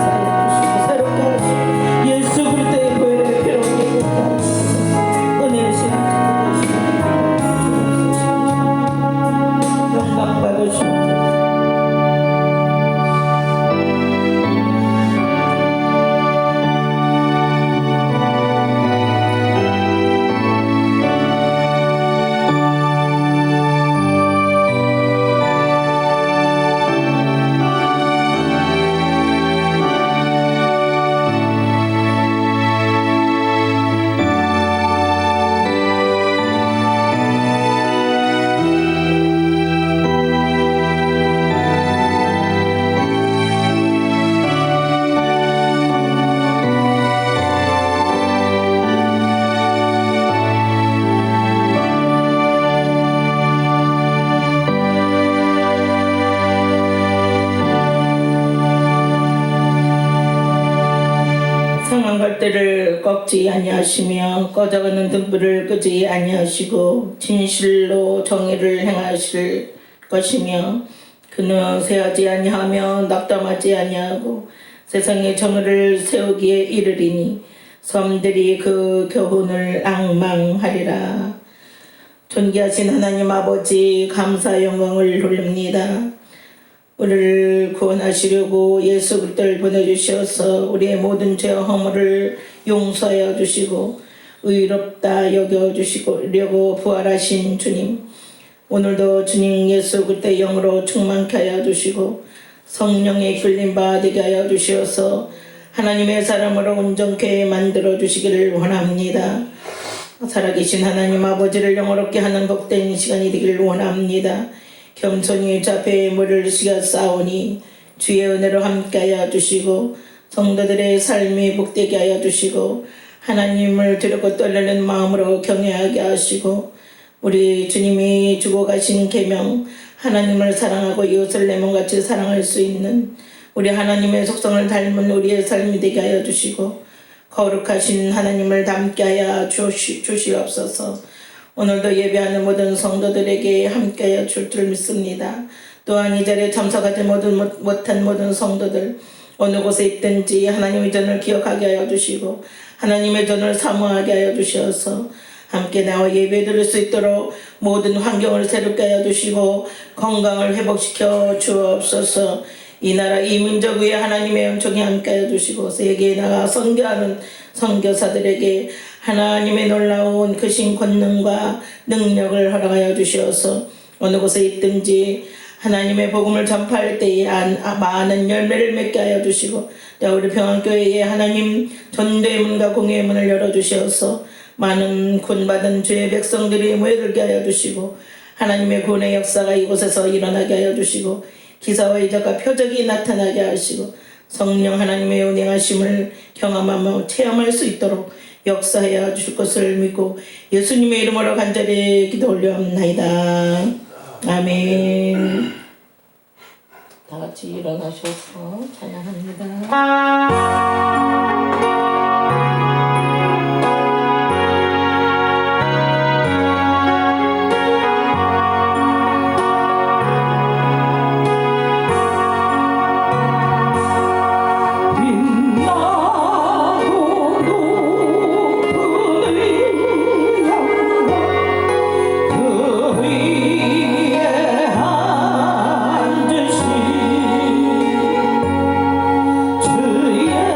역사해 주시고 새롭게 하시고 예수 그리스도의 보혈의 피로 깨끗하게 하소서. 은혜하신 영광 받으시옵소서. 상한 갈대를 꺾지 아니하시며 꺼져가는 등불을 끄지 아니하시고 진실로 정의를 행하실 것이며 그는 세하지 아니하며 낙담하지 아니하고 세상에 정의를 세우기에 이르리니 섬들이 그 교훈을 앙망하리라. 존귀하신 하나님 아버지 감사 영광을 돌립니다. 우리를 구원하시려고 예수 그리스도를 보내주셔서 우리의 모든 죄와 허물을 용서하여 주시고 의롭다 여겨주시려고 부활하신 주님, 오늘도 주님 예수 그리스도의 영으로 충만케 하여 주시고 성령의 길림바 되게 하여 주시어서 하나님의 사람으로 온전케 만들어 주시기를 원합니다. 살아계신 하나님 아버지를 영어롭게 하는 복된 시간이 되기를 원합니다. 겸손히 주 앞에 물을 시가 싸우니 주의 은혜로 함께하여 주시고 성도들의 삶이 복되게 하여 주시고 하나님을 두렵고 떨리는 마음으로 경외하게 하시고 우리 주님이 주고 가신 계명 하나님을 사랑하고 이웃을 내 몸같이 사랑할 수 있는 우리 하나님의 속성을 닮은 우리의 삶이 되게 하여 주시고 거룩하신 하나님을 닮게 하여 주시옵소서. 오늘도 예배하는 모든 성도들에게 함께하여 줄 믿습니다. 또한 이 자리에 참석하지 못한 모든 성도들 어느 곳에 있든지 하나님의 전을 기억하게 하여 주시고 하나님의 전을 사모하게 하여 주셔서 함께 나와 예배 드릴 수 있도록 모든 환경을 새롭게 하여 주시고 건강을 회복시켜 주옵소서. 이 나라 이 민족 위에 하나님의 은총이 함께 하여 주시고 세계에 나가 선교하는 선교사들에게 하나님의 놀라운 크신 권능과 능력을 허락하여 주시어서 어느 곳에 있든지 하나님의 복음을 전파할 때에 많은 열매를 맺게 하여 주시고 우리 평안교회에 하나님 전도의 문과 공의의 문을 열어주시어서 많은 구원받은 주의 백성들이 모여들게 하여 주시고 하나님의 구원의 역사가 이곳에서 일어나게 하여 주시고 기사와 이적과 표적이 나타나게 하시고 성령 하나님의 운행하심을 경험하며 체험할 수 있도록 역사하여 주실 것을 믿고 예수님의 이름으로 간절히 기도 올려옵나이다. 아멘. 다 같이 일어나셔서 찬양합니다. 주의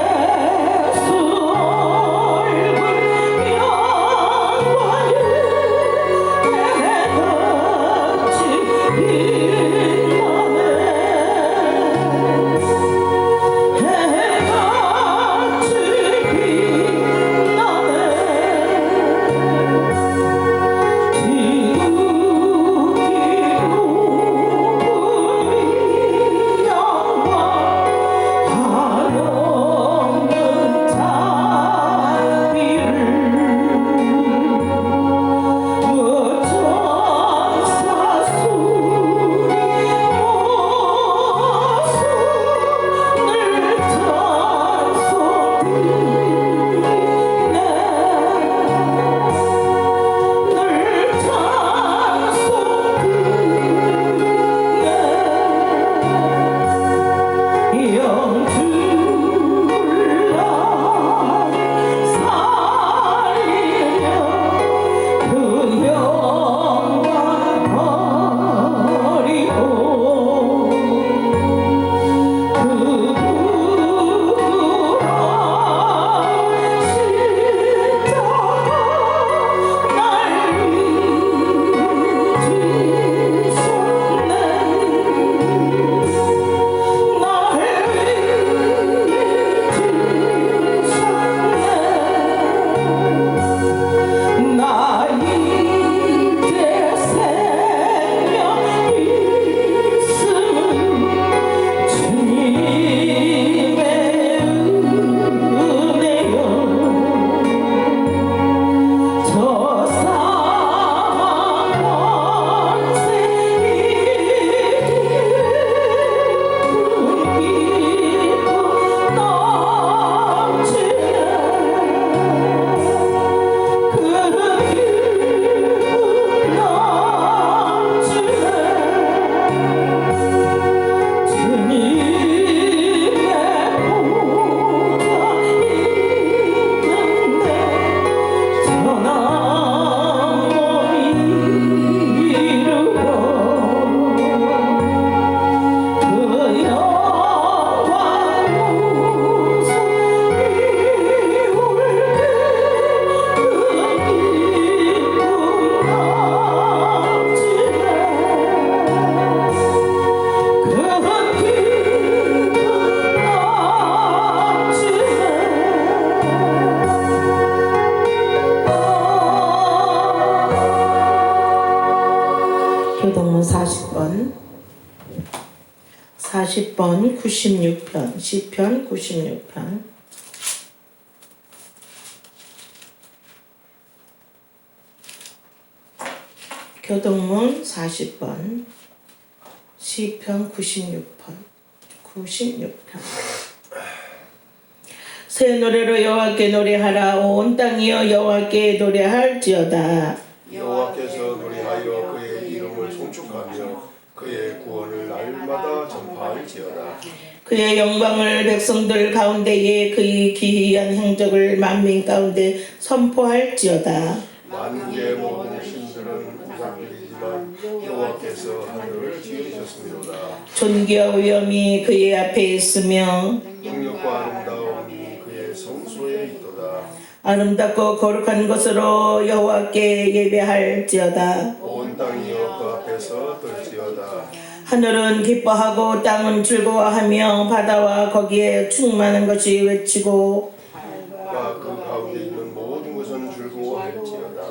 40번 96편 시편 96편 교동문 40번 시편 96편 새 노래로 여호와께 노래하라. 온 땅이여 여호와께 노래할지어다. 여호와께서 노래하여 그의 이름을 송축하며 그의 구원을 날마다 전파할지어다. 그의 영광을 백성들 가운데에 그의 기이한 행적을 만민 가운데 선포할지어다. 만국의 모든 신들은 우상들이지만 여호와께서 하늘을 지으셨습니다. 존귀와 위엄이 그의 앞에 있으며 능력과 아름다움이 그의 성소에 있도다. 아름답고 거룩한 것으로 여호와께 예배할지어다. 온 땅이여 그 앞에서 떨지어다. 하늘은 기뻐하고 땅은 즐거워하며 바다와 거기에 충만한 것이 외치고 그 가운데 있는 모든 것은 즐거워할지어다.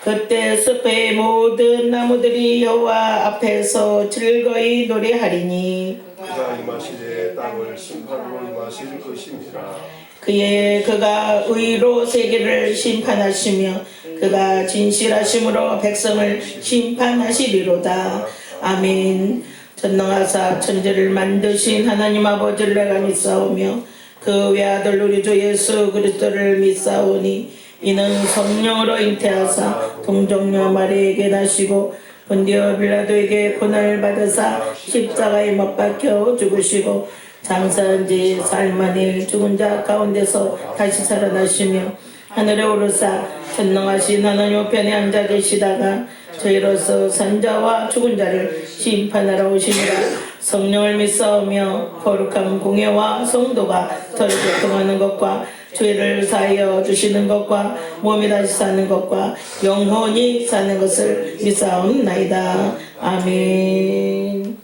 그때 숲의 모든 나무들이 여호와 앞에서 즐거이 노래하리니 그가 임하시되 땅을 심판으로 임하실 것입니다. 그가 의로 세계를 심판하시며 그가 진실하심으로 백성을 심판하시리로다. 아멘. 전능하사 천지를 만드신 하나님 아버지를 내가 믿사오며 그 외아들 우리 주 예수 그리스도를 믿사오니 이는 성령으로 잉태하사 동정녀 마리에게 나시고 본디오 빌라도에게 고난을 받으사 십자가에 못 박혀 죽으시고 장사한 지 사흘만에 죽은 자 가운데서 다시 살아나시며 하늘에 오르사 전능하신 하나님 우편에 앉아 계시다가 저희로서 산자와 죽은 자를 심판하러 오시니라. 성령을 믿사오며 거룩한 공예와 성도가 서로 교통하는 것과 죄를 사하여 주시는 것과 몸이 다시 사는 것과 영원히 사는 것을 믿사옵나이다. 아멘.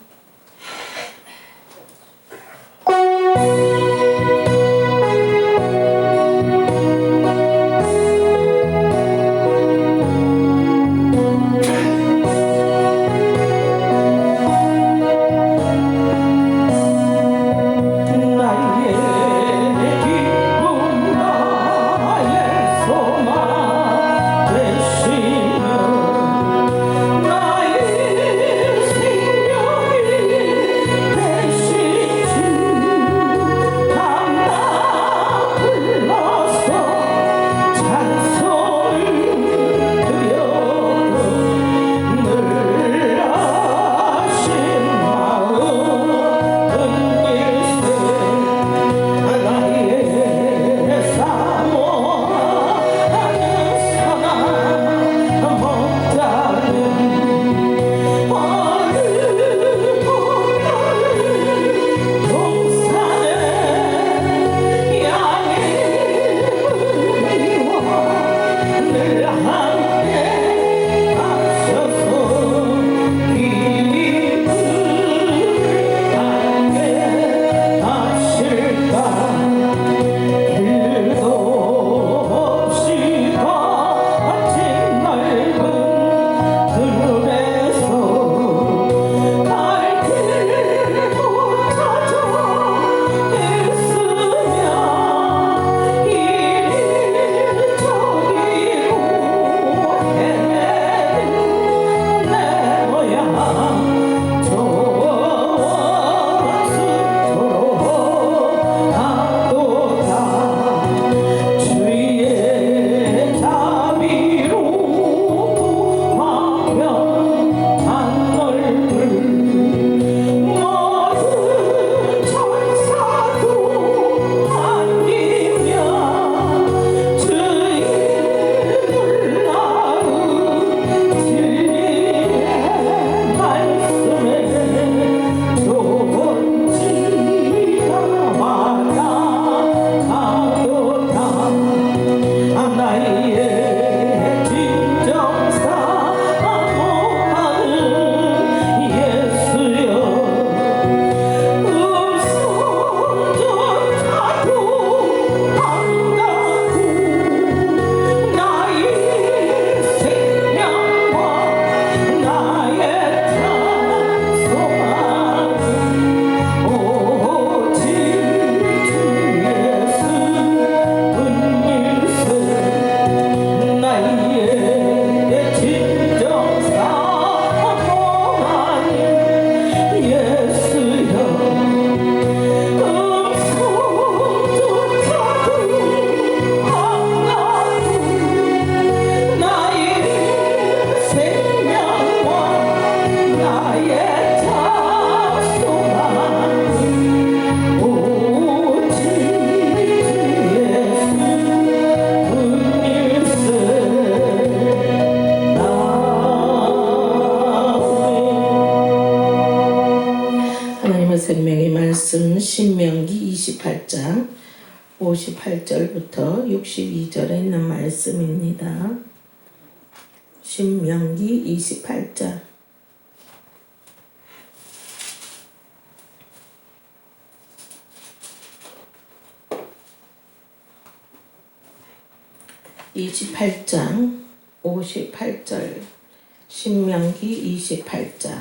나의 생명이 58절부터 62절에 있는 말씀입니다. 신명기 28장. (28장) 58절. 신명기 28장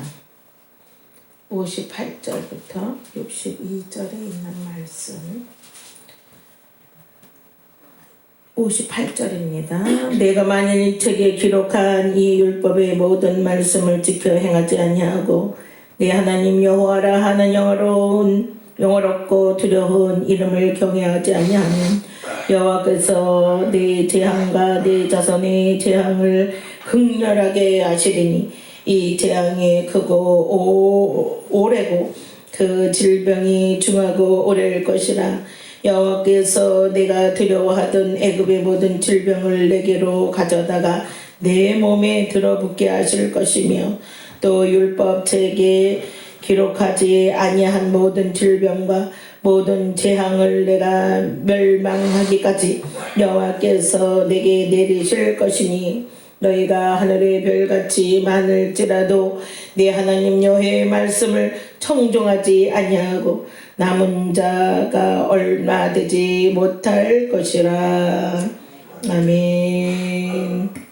58절부터 62절에 있는 말씀. 58절입니다. 내가 만일 이 책에 기록한 이 율법의 모든 말씀을 지켜 행하지 아니하고 내 하나님 여호와라 하는 영어롭고 두려운 이름을 경외하지 아니하면 여호와께서 내 재앙과 내 자손의 재앙을 극렬하게 하시리니 이 재앙이 크고 오래고 그 질병이 중하고 오래일 것이라. 여호와께서 내가 두려워하던 애굽의 모든 질병을 내게로 가져다가 내 몸에 들어붙게 하실 것이며 또 율법책에 기록하지 아니한 모든 질병과 모든 재앙을 내가 멸망하기까지 여호와께서 내게 내리실 것이니 너희가 하늘의 별같이 많을지라도 내 하나님 여호와의 말씀을 청종하지 아니하고 남은 자가 얼마 되지 못할 것이라. 아멘.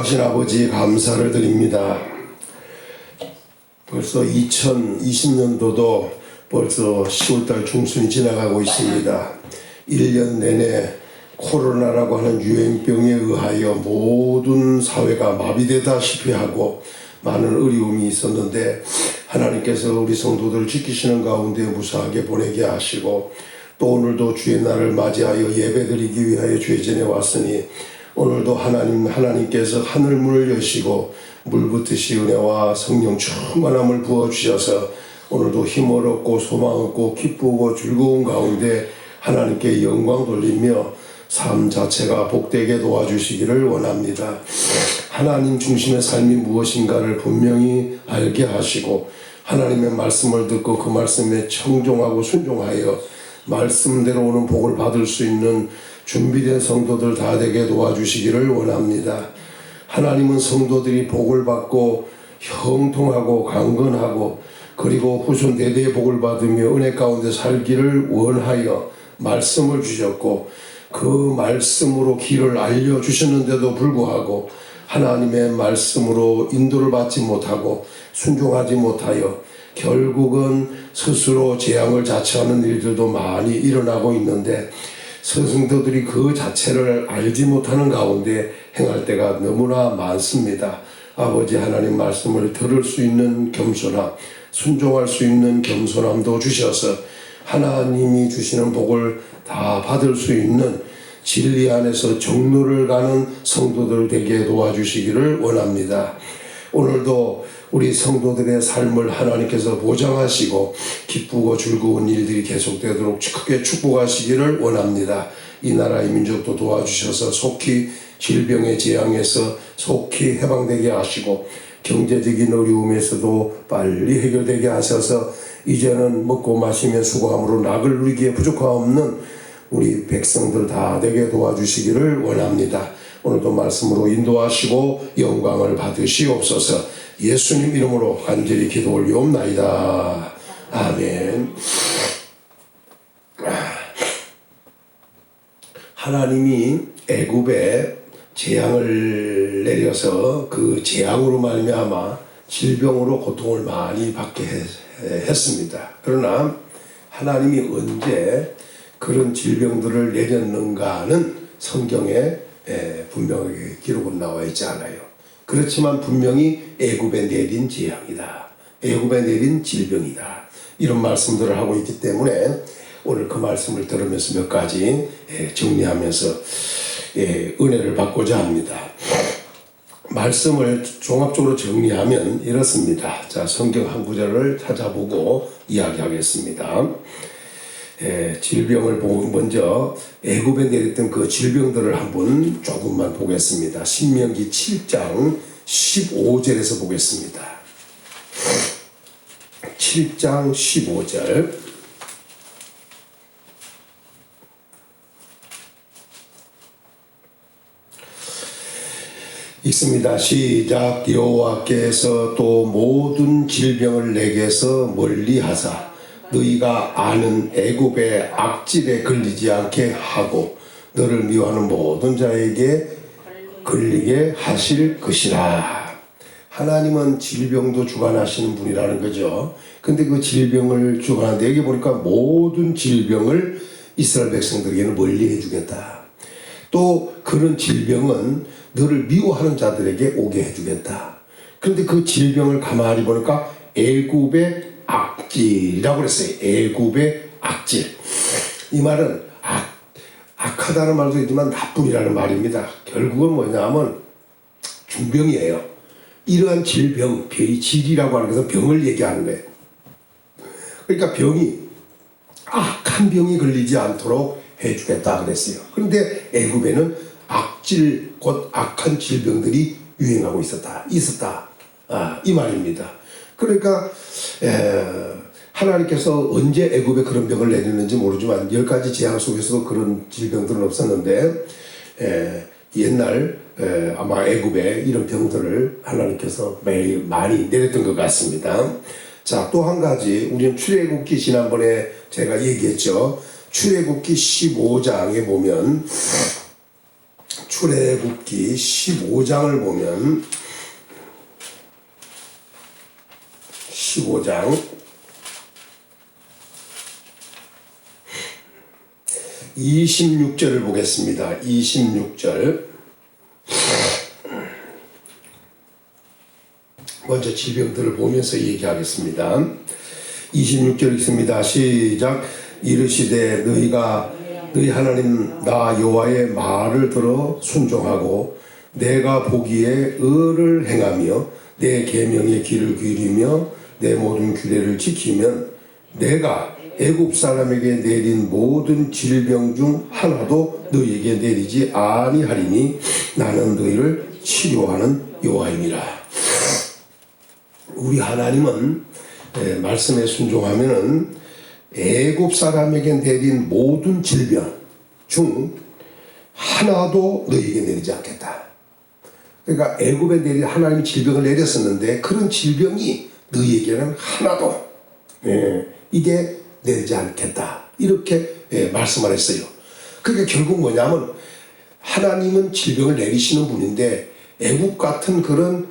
거룩하신 아버지 감사를 드립니다. 벌써 2020년도도 벌써 10월달 중순이 지나가고 있습니다. 1년 내내 코로나라고 하는 유행병에 의하여 모든 사회가 마비되다시피 하고 많은 어려움이 있었는데 하나님께서 우리 성도들을 지키시는 가운데 무사하게 보내게 하시고 또 오늘도 주의 날을 맞이하여 예배드리기 위하여 주의 전에 왔으니 오늘도 하나님께서 하늘문을 여시고 물붓듯이 은혜와 성령 충만함을 부어주셔서 오늘도 힘을 얻고 소망 얻고 기쁘고 즐거운 가운데 하나님께 영광 돌리며 삶 자체가 복되게 도와주시기를 원합니다. 하나님 중심의 삶이 무엇인가를 분명히 알게 하시고 하나님의 말씀을 듣고 그 말씀에 청종하고 순종하여 말씀대로 오는 복을 받을 수 있는 준비된 성도들 다 되게 도와주시기를 원합니다. 하나님은 성도들이 복을 받고 형통하고 강건하고 그리고 후손 대대의 복을 받으며 은혜 가운데 살기를 원하여 말씀을 주셨고 그 말씀으로 길을 알려주셨는데도 불구하고 하나님의 말씀으로 인도를 받지 못하고 순종하지 못하여 결국은 스스로 재앙을 자처하는 일들도 많이 일어나고 있는데 성도들이 그 자체를 알지 못하는 가운데 행할 때가 너무나 많습니다. 아버지 하나님 말씀을 들을 수 있는 겸손함, 순종할 수 있는 겸손함도 주셔서 하나님이 주시는 복을 다 받을 수 있는 진리 안에서 정로를 가는 성도들 되게 도와주시기를 원합니다. 오늘도 우리 성도들의 삶을 하나님께서 보장하시고 기쁘고 즐거운 일들이 계속되도록 크게 축복하시기를 원합니다. 이 나라의 민족도 도와주셔서 속히 질병의 재앙에서 속히 해방되게 하시고 경제적인 어려움에서도 빨리 해결되게 하셔서 이제는 먹고 마시며 수고함으로 낙을 누리기에 부족함없는 우리 백성들 다 되게 도와주시기를 원합니다. 오늘도 말씀으로 인도하시고 영광을 받으시옵소서. 예수님 이름으로 간절히 기도 올리옵나이다. 아멘. 하나님이 애굽에 재앙을 내려서 그 재앙으로 말미암아 질병으로 고통을 많이 받게 했습니다. 그러나 하나님이 언제 그런 질병들을 내렸는가는 성경에 분명하게 기록은 나와 있지 않아요. 그렇지만 분명히 애굽에 내린 재앙이다. 애굽에 내린 질병이다. 이런 말씀들을 하고 있기 때문에 오늘 그 말씀을 들으면서 몇 가지 정리하면서 은혜를 받고자 합니다. 말씀을 종합적으로 정리하면 이렇습니다. 자, 성경 한 구절을 찾아보고 이야기하겠습니다. 질병을 보고 먼저 애굽에 내렸던 그 질병들을 한번 조금만 보겠습니다. 신명기 7장 15절에서 보겠습니다. 7장 15절 읽습니다. 시작. 여호와께서 또 모든 질병을 내게서 멀리하사 너희가 아는 애굽의 악질에 걸리지 않게 하고 너를 미워하는 모든 자에게 걸리게 하실 것이라. 하나님은 질병도 주관하시는 분이라는 거죠. 근데 그 질병을 주관하는데 여기 보니까 모든 질병을 이스라엘 백성들에게는 멀리 해주겠다. 또 그런 질병은 너를 미워하는 자들에게 오게 해주겠다. 그런데 그 질병을 가만히 보니까 애굽의 악질이라고 그랬어요. 애굽의 악질. 이 말은 악하다는 말도 있지만 나쁨이라는 말입니다. 결국은 뭐냐면 중병이에요. 이러한 질병, 질이라고 하는 것은 병을 얘기하는 거예요. 그러니까 병이 악한 병이 걸리지 않도록 해주겠다 그랬어요. 그런데 애굽에는 악질, 곧 악한 질병들이 유행하고 있었다. 이 말입니다. 그러니까 하나님께서 언제 애굽에 그런 병을 내렸는지 모르지만 10가지 재앙 속에서도 그런 질병들은 없었는데 옛날 아마 애굽에 이런 병들을 하나님께서 매일 많이 내렸던 것 같습니다. 자, 또 한 가지 우리는 출애굽기 지난번에 제가 얘기했죠. 출애굽기 15장에 보면 출애굽기 15장을 보면 15장 26절을 보겠습니다. 26절 먼저 질병들을 보면서 얘기하겠습니다. 26절 읽습니다. 시작. 이르시되 너희 하나님 나 여호와의 말을 들어 순종하고 내가 보기에 의를 행하며 내 계명의 길을 기리며 내 모든 규례를 지키면 내가 애굽 사람에게 내린 모든 질병 중 하나도 너희에게 내리지 아니하리니 나는 너희를 치료하는 여호와임이라. 우리 하나님은 말씀에 순종하면은 애굽 사람에게 내린 모든 질병 중 하나도 너에게 내리지 않겠다. 그러니까 애굽에 하나님이 질병을 내렸었는데 그런 질병이 너희에게는 하나도 이게 내리지 않겠다. 이렇게 말씀을 했어요. 그러니까 결국 뭐냐면 하나님은 질병을 내리시는 분인데 애국 같은 그런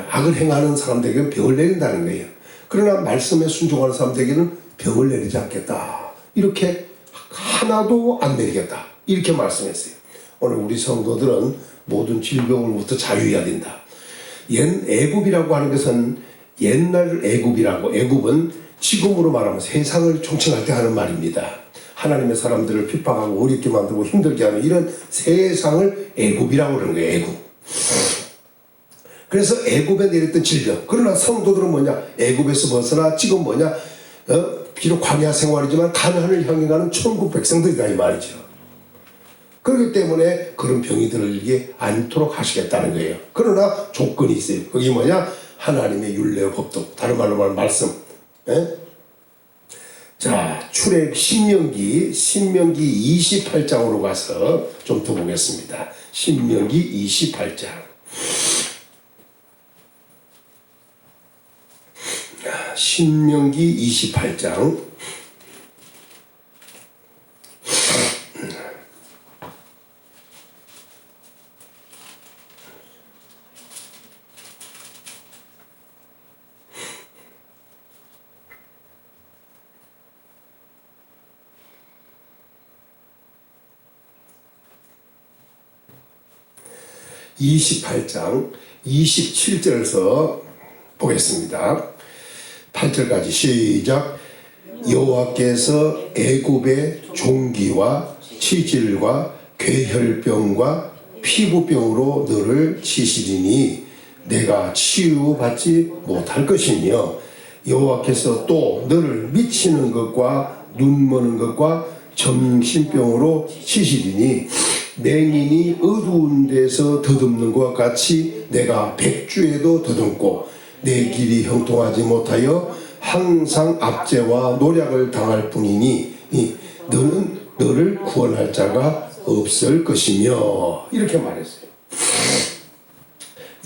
악을 행하는 사람들에게는 병을 내린다는 거예요. 그러나 말씀에 순종하는 사람들에게는 병을 내리지 않겠다. 이렇게 하나도 안 내리겠다. 이렇게 말씀했어요. 오늘 우리 성도들은 모든 질병으로부터 자유해야 된다. 옛 애굽이라고 하는 것은 옛날 애굽이라고, 애굽은 지금으로 말하면 세상을 총칭할 때 하는 말입니다. 하나님의 사람들을 핍박하고 어렵게 만들고 힘들게 하는 이런 세상을 애굽이라고 그러는 거예요. 애굽. 그래서 애굽에 내렸던 질병. 그러나 성도들은 뭐냐? 애굽에서 벗어나 지금 뭐냐? 비록 광야 생활이지만 가나안을 향해 가는 천국 백성들이다 이 말이죠. 그렇기 때문에 그런 병이 들게 않도록 하시겠다는 거예요. 그러나 조건이 있어요. 그게 뭐냐? 하나님의 율례와 법도. 다른 말로 말하면 말씀. 자, 출애굽 신명기 28장으로 가서 좀 더 보겠습니다. 신명기 28장. 신명기 28장. (28장) 27절에서 보겠습니다. 8절까지 시작. 여호와께서 애굽의 종기와 치질과 괴혈병과 피부병으로 너를 치시리니 내가 치유받지 못할 것이며 여호와께서 또 너를 미치는 것과 눈머는 것과 정신병으로 치시리니 맹인이 어두운 데서 더듬는 것과 같이 내가 백주에도 더듬고 내 길이 형통하지 못하여 항상 압제와 노략을 당할 뿐이니 너는 너를 구원할 자가 없을 것이며 이렇게 말했어요.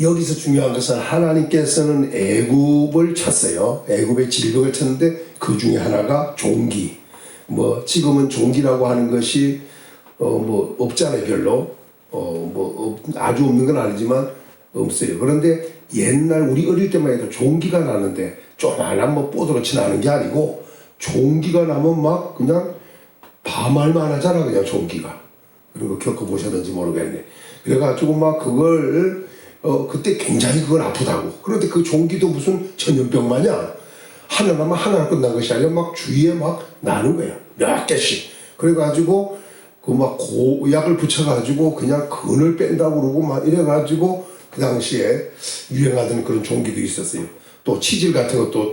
여기서 중요한 것은 하나님께서는 애굽을 쳤어요. 애굽의 질병을 쳤는데 그 중에 하나가 종기. 뭐 지금은 종기라고 하는 것이 뭐 없잖아요. 별로 아주 없는 건 아니지만 없어요. 그런데 옛날 우리 어릴 때만 해도 종기가 나는데 조그만한 뭐 뽀드러치 나는 게 아니고 종기가 나면 막 그냥 밤알만 하잖아. 그냥 종기가. 그런 거 겪어보셨는지 모르겠네. 그래가지고 막 그걸 그때 굉장히 그건 아프다고. 그런데 그 종기도 무슨 전염병 마냥 하나 나면 하나로 끝난 것이 아니라 막 주위에 막 나는 거야. 몇 개씩. 그래가지고 그 막 고약을 붙여가지고 그냥 근을 뺀다고 그러고 막 이래가지고 그 당시에 유행하던 그런 종기도 있었어요. 또 치질 같은 것도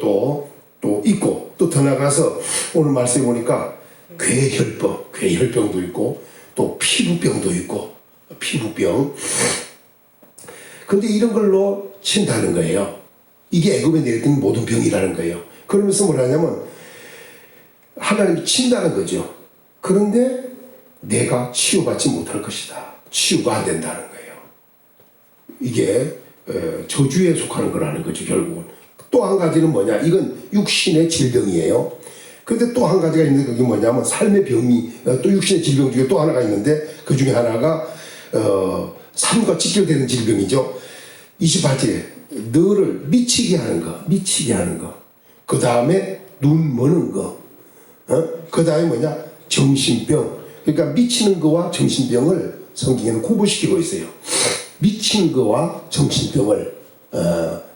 또 있고 또 더 나가서 오늘 말씀해 보니까 괴혈병도 있고 또 피부병도 있고 피부병. 근데 이런 걸로 친다는 거예요. 이게 애굽에 내렸던 모든 병이라는 거예요. 그러면서 뭐라냐면 하나님이 친다는 거죠. 그런데 내가 치유받지 못할 것이다. 치유가 안 된다는 거예요. 이게 저주에 속하는 거라는 거죠. 결국은. 또 한 가지는 뭐냐. 이건 육신의 질병이에요. 근데 또 한 가지가 있는데 그게 뭐냐면 삶의 병이 또 육신의 질병 중에 또 하나가 있는데 그 중에 하나가 삶과 직결되는 질병이죠. 28절에 너를 미치게 하는 거. 그 다음에 눈 머는 거. 그 다음에 뭐냐? 정신병. 그러니까 미치는 거와 정신병을 성경에는 구분시키고 있어요. 미친 거와 정신병을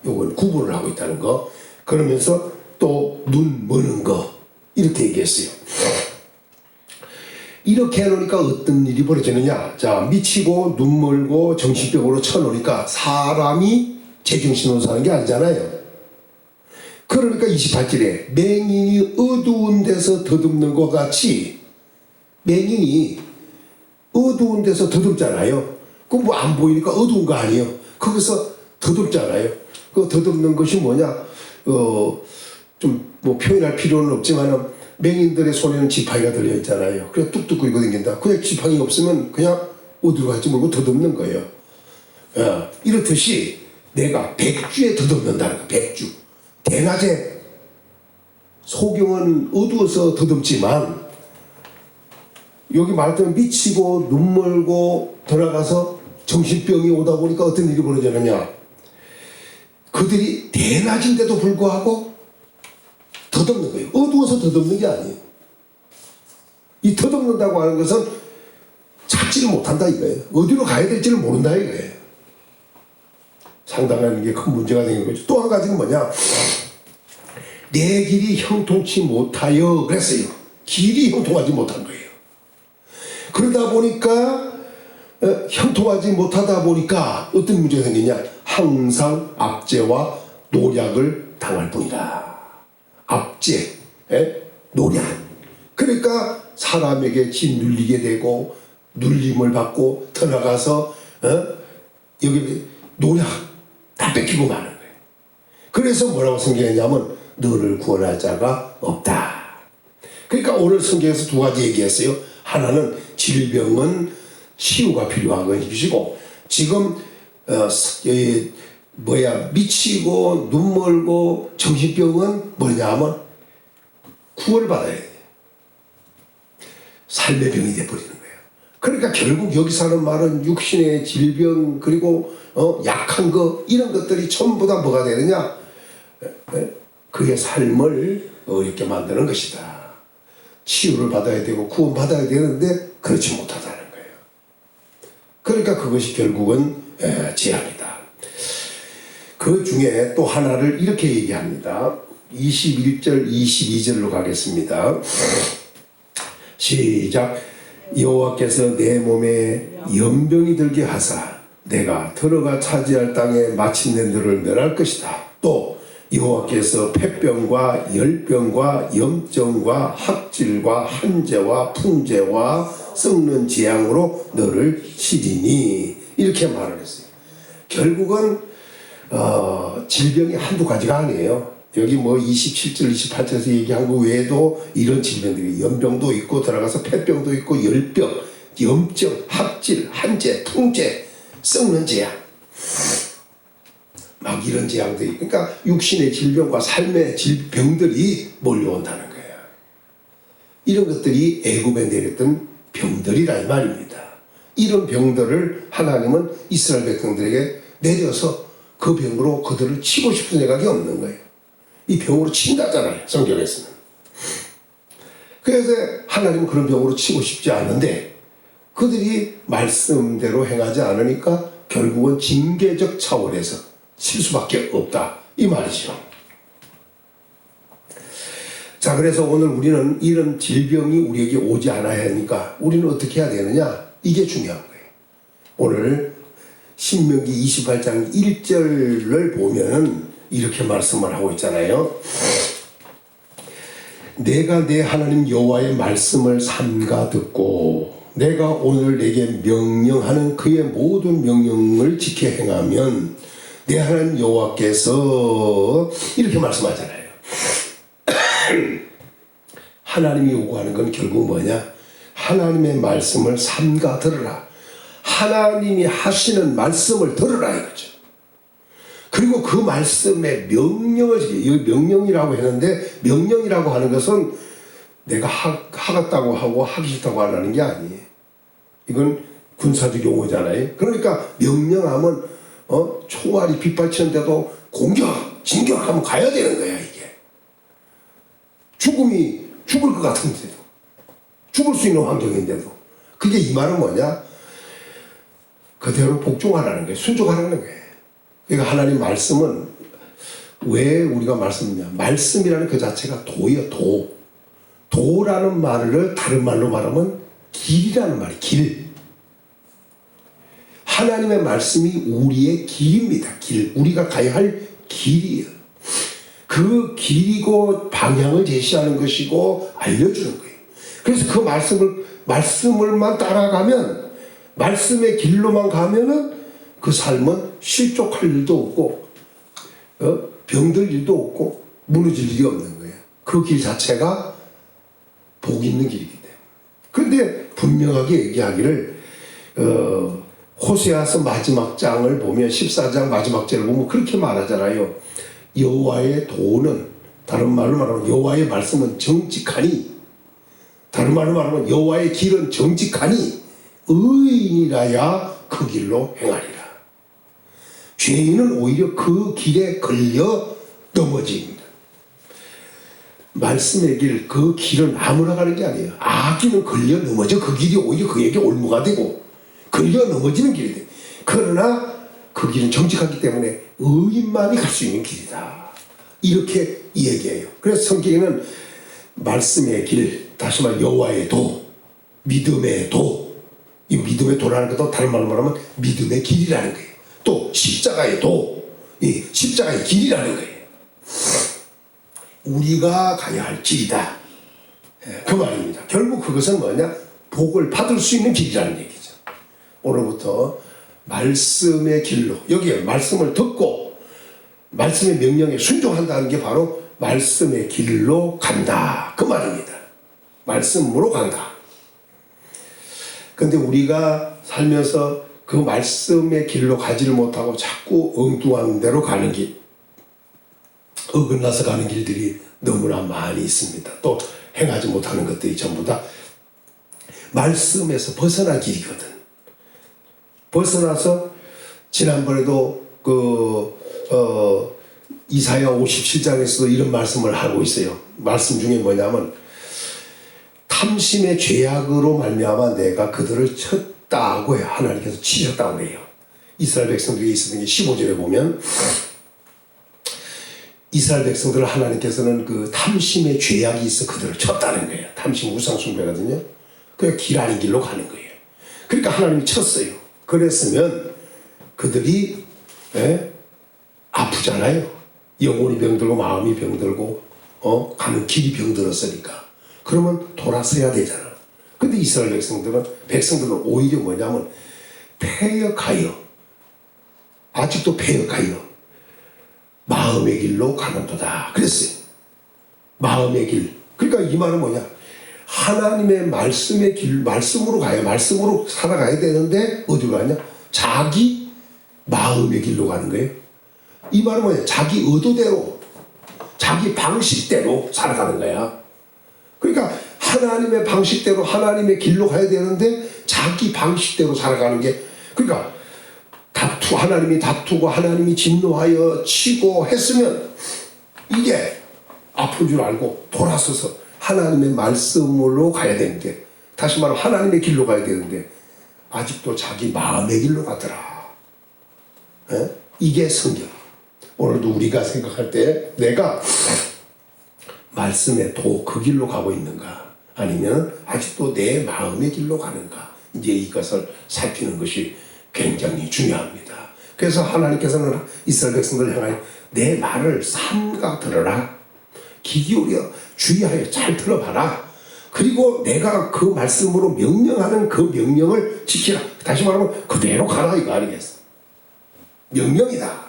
요걸 구분을 하고 있다는 거. 그러면서 또 눈 머는 거 이렇게 얘기했어요. 이렇게 해놓으니까 어떤 일이 벌어지느냐. 자, 미치고 눈 멀고 정신병으로 쳐놓으니까 사람이 제정신으로 사는 게 아니잖아요. 그러니까 28절에 맹인이 어두운 데서 더듬는 것 같이 맹인이 어두운 데서 더듬잖아요. 그럼 뭐 안 보이니까 어두운 거 아니에요. 거기서 더듬잖아요. 그 더듬는 것이 뭐냐. 좀 뭐 표현할 필요는 없지만은 맹인들의 손에는 지팡이가 들려 있잖아요. 그냥 뚝뚝 긁고 다닌다. 그냥 지팡이 없으면 그냥 어디로 갈지 모르고 덧없는 거예요. 이렇듯이 내가 백주에 덧없는다는 거야. 백주. 대낮에 소경은 어두워서 덧없지만 여기 말하면 미치고 눈멀고 돌아가서 정신병이 오다 보니까 어떤 일이 벌어지느냐. 그들이 대낮인데도 불구하고 덧없는 거예요. 어두워서 덧없는 게 아니에요. 이 덧없는다고 하는 것은 찾지를 못한다 이거예요. 어디로 가야 될지를 모른다 이거예요. 상당한 게 큰 문제가 되는 거죠. 또 한 가지는 뭐냐. 내 길이 형통치 못하여 그랬어요. 길이 형통하지 못한 거예요. 그러다 보니까 형통하지 못하다 보니까 어떤 문제가 생기냐. 항상 압제와 노략을 당할 뿐이다. 압제, 노략. 그러니까 사람에게 짓눌리게 되고 눌림을 받고 더 나가서 여기 노략 다 뺏기고 마는 거예요. 그래서 뭐라고 성경했냐면 너를 구원할 자가 없다. 그러니까 오늘 성경에서 두 가지 얘기했어요. 하나는 질병은 치유가 필요한 것이고 지금 미치고 눈멀고 정신병은 뭐냐면 구원을 받아야 돼. 삶의 병이 돼버리는 거예요. 그러니까 결국 여기서 하는 말은 육신의 질병 그리고 약한 거 이런 것들이 전부 다 뭐가 되느냐. 그의 삶을 어렵게 만드는 것이다. 치유를 받아야 되고 구원 받아야 되는데 그렇지 못하다는 거예요. 그러니까 그것이 결국은 죄악이다. 그 중에 또 하나를 이렇게 얘기합니다. 21절 22절로 가겠습니다. 시작. 여호와께서 내 몸에 연병이 들게 하사 내가 들어가 차지할 땅에 마침내 너를 멸할 것이다. 또 여호와께서 폐병과 열병과 염증과 학질과 한재와 풍재와 썩는 재앙으로 너를 치리니 이렇게 말을 했어요. 결국은 질병이 한두 가지가 아니에요. 여기 뭐 27절 28절에서 얘기한 거 외에도 이런 질병들이 연병도 있고 들어가서 폐병도 있고 열병, 염증, 학질, 한재, 풍재, 썩는 재앙 막 이런 재앙들이 그러니까 육신의 질병과 삶의 질병들이 몰려온다는 거예요. 이런 것들이 애굽에 내렸던 병들이라 이 말입니다. 이런 병들을 하나님은 이스라엘 백성들에게 내려서 그 병으로 그들을 치고 싶은 생각이 없는 거예요. 이 병으로 친다잖아요. 성경에서는. 그래서 하나님은 그런 병으로 치고 싶지 않은데 그들이 말씀대로 행하지 않으니까 결국은 징계적 차원에서 칠 수밖에 없다. 이 말이죠. 자, 그래서 오늘 우리는 이런 질병이 우리에게 오지 않아야 하니까 우리는 어떻게 해야 되느냐? 이게 중요한 거예요. 오늘 신명기 28장 1절을 보면 이렇게 말씀을 하고 있잖아요. 내가 내 하나님 여호와의 말씀을 삼가 듣고 내가 오늘 내게 명령하는 그의 모든 명령을 지켜 행하면 내 하나님 여호와께서 이렇게 말씀하잖아요. 하나님이 요구하는 건 결국 뭐냐? 하나님의 말씀을 삼가 들으라. 하나님이 하시는 말씀을 들으라 이거죠. 그리고 그 말씀의 명령을 여기 명령이라고 했는데 명령이라고 하는 것은 내가 하겠다고 하고 하기 싫다고 하라는 게 아니에요. 이건 군사적 용어잖아요. 그러니까 명령하면 총알이 빗발치는데도 공격, 진격하면 가야 되는 거야 이게. 죽을 것 같은데도 죽을 수 있는 환경인데도 그게 이 말은 뭐냐? 그대로 복종하라는 거예요. 순종하라는 거예요. 그러니까 하나님 말씀은 왜 우리가 말씀이냐? 말씀이라는 그 자체가 도예요. 도라는 말을 다른 말로 말하면 길이라는 말이에요. 길. 하나님의 말씀이 우리의 길입니다. 길. 우리가 가야 할 길이에요. 그 길이고 방향을 제시하는 것이고 알려주는 거예요. 그래서 그 말씀을만 따라가면 말씀의 길로만 가면은 그 삶은 실족할 일도 없고 병들 일도 없고 무너질 일이 없는 거예요. 그 길 자체가 복 있는 길이기 때문에. 그런데 분명하게 얘기하기를 호세아서 마지막 장을 보면 14장 마지막 절을 보면 그렇게 말하잖아요. 여호와의 도는, 다른 말로 말하면 여호와의 말씀은 정직하니, 다른 말로 말하면 여호와의 길은 정직하니 의인이라야 그 길로 행하리라. 죄인은 오히려 그 길에 걸려 넘어집니다. 말씀의 길, 그 길은 아무나 가는 게 아니에요. 악인은 걸려 넘어져. 그 길이 오히려 그에게 올무가 되고 걸려 넘어지는 길이 돼. 그러나 그 길은 정직하기 때문에 의인만이 갈 수 있는 길이다. 이렇게 얘기해요. 그래서 성경에는 말씀의 길, 다시 말해 여호와의 도, 믿음의 도, 이 믿음의 도라는 것도 다른 말로 말하면 믿음의 길이라는 거예요. 또 십자가의 도, 이 십자가의 길이라는 거예요. 우리가 가야 할 길이다. 그 말입니다. 결국 그것은 뭐냐? 복을 받을 수 있는 길이라는 얘기죠. 오늘부터 말씀의 길로, 여기에 말씀을 듣고 말씀의 명령에 순종한다는 게 바로 말씀의 길로 간다. 그 말입니다. 말씀으로 간다. 근데 우리가 살면서 그 말씀의 길로 가지를 못하고 자꾸 엉뚱한 데로 가는 길, 어긋나서 가는 길들이 너무나 많이 있습니다. 또 행하지 못하는 것들이 전부 다 말씀에서 벗어난 길이거든. 벗어나서 지난번에도 이사야 57장에서도 이런 말씀을 하고 있어요. 말씀 중에 뭐냐면 탐심의 죄악으로 말미암아 내가 그들을 쳤다고 해요. 하나님께서 치셨다고 해요. 이스라엘 백성들이 있었던 게 15절에 보면 이스라엘 백성들을 하나님께서는 그 탐심의 죄악이 있어 그들을 쳤다는 거예요. 탐심 우상숭배거든요. 그냥 길 아닌 길로 가는 거예요. 그러니까 하나님이 쳤어요. 그랬으면 그들이 아프잖아요. 영혼이 병들고 마음이 병들고 가는 길이 병들었으니까. 그러면 돌아서야 되잖아. 근데 이스라엘 백성들은 오히려 뭐냐면 패역하여, 아직도 패역하여 마음의 길로 가는도다. 그랬어요. 마음의 길. 그러니까 이 말은 뭐냐? 하나님의 말씀의 길, 말씀으로 가야, 말씀으로 살아가야 되는데 어디로 가냐? 자기 마음의 길로 가는 거예요. 이 말은 뭐냐? 자기 의도대로, 자기 방식대로 살아가는 거야. 그러니까 하나님의 방식대로, 하나님의 길로 가야 되는데 자기 방식대로 살아가는 게, 그러니까 하나님이 다투고 하나님이 진노하여 치고 했으면 이게 아픈 줄 알고 돌아서서 하나님의 말씀으로 가야 되는데, 다시 말하면 하나님의 길로 가야 되는데 아직도 자기 마음의 길로 가더라. 이게 성경. 오늘도 우리가 생각할 때 내가 말씀의 도, 그 길로 가고 있는가, 아니면 아직도 내 마음의 길로 가는가, 이제 이것을 살피는 것이 굉장히 중요합니다. 그래서 하나님께서는 이스라엘 백성들을 향하여 내 말을 삼가 들어라. 귀 기울여 주의하여 잘 들어봐라. 그리고 내가 그 말씀으로 명령하는 그 명령을 지키라. 다시 말하면 그대로 가라, 이거 아니겠어? 명령이다.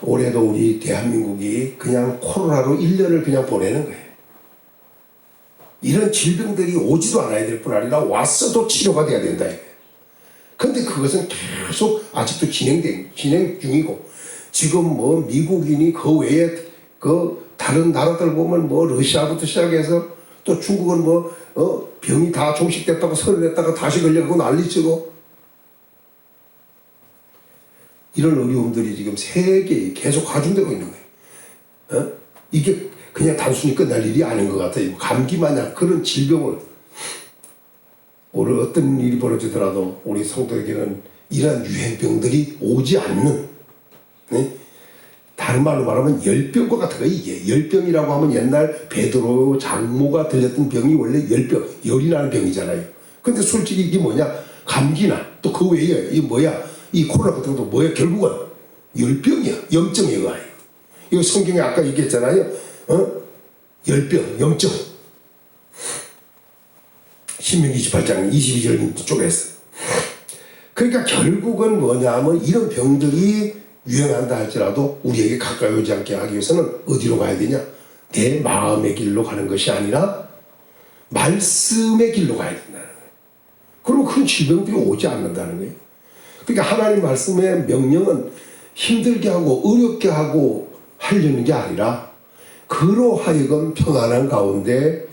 올해도 우리 대한민국이 그냥 코로나로 1년을 그냥 보내는 거예요. 이런 질병들이 오지도 않아야 될 뿐 아니라 왔어도 치료가 돼야 된다, 이거예요. 근데 그것은 계속 아직도 진행 중이고, 지금 뭐 미국인이 그 외에 그 다른 나라들 보면 뭐 러시아부터 시작해서 또 중국은 뭐 병이 다 종식됐다고 선언했다가 다시 걸려가고 난리치고, 이런 어려움들이 지금 세계에 계속 가중되고 있는 거예요. 이게 그냥 단순히 끝날 일이 아닌 것 같아요. 감기 마냥 그런 질병을, 오늘 어떤 일이 벌어지더라도 우리 성도에게는 이러한 유행병들이 오지 않는, 다른 말로 말하면 열병과 같은 거예요. 이게 열병이라고 하면 옛날 베드로 장모가 들렸던 병이 원래 열병, 열이 나는 병이잖아요. 근데 솔직히 이게 뭐냐? 감기나 또 그 외에 이 코로나 같은 것도 뭐야? 결국은 열병이야. 염증에 의하여. 이거 성경에 아까 얘기했잖아요. 열병, 염증. 신명기 28장 22절 쪽에서. 그러니까 결국은 뭐냐면 이런 병들이 유행한다 할지라도 우리에게 가까이 오지 않게 하기 위해서는 어디로 가야 되냐? 내 마음의 길로 가는 것이 아니라 말씀의 길로 가야 된다는 거예요. 그리고 그런 질병들이 오지 않는다는 거예요. 그러니까 하나님 말씀의 명령은 힘들게 하고 어렵게 하고 하려는 게 아니라 그로 하여금 평안한 가운데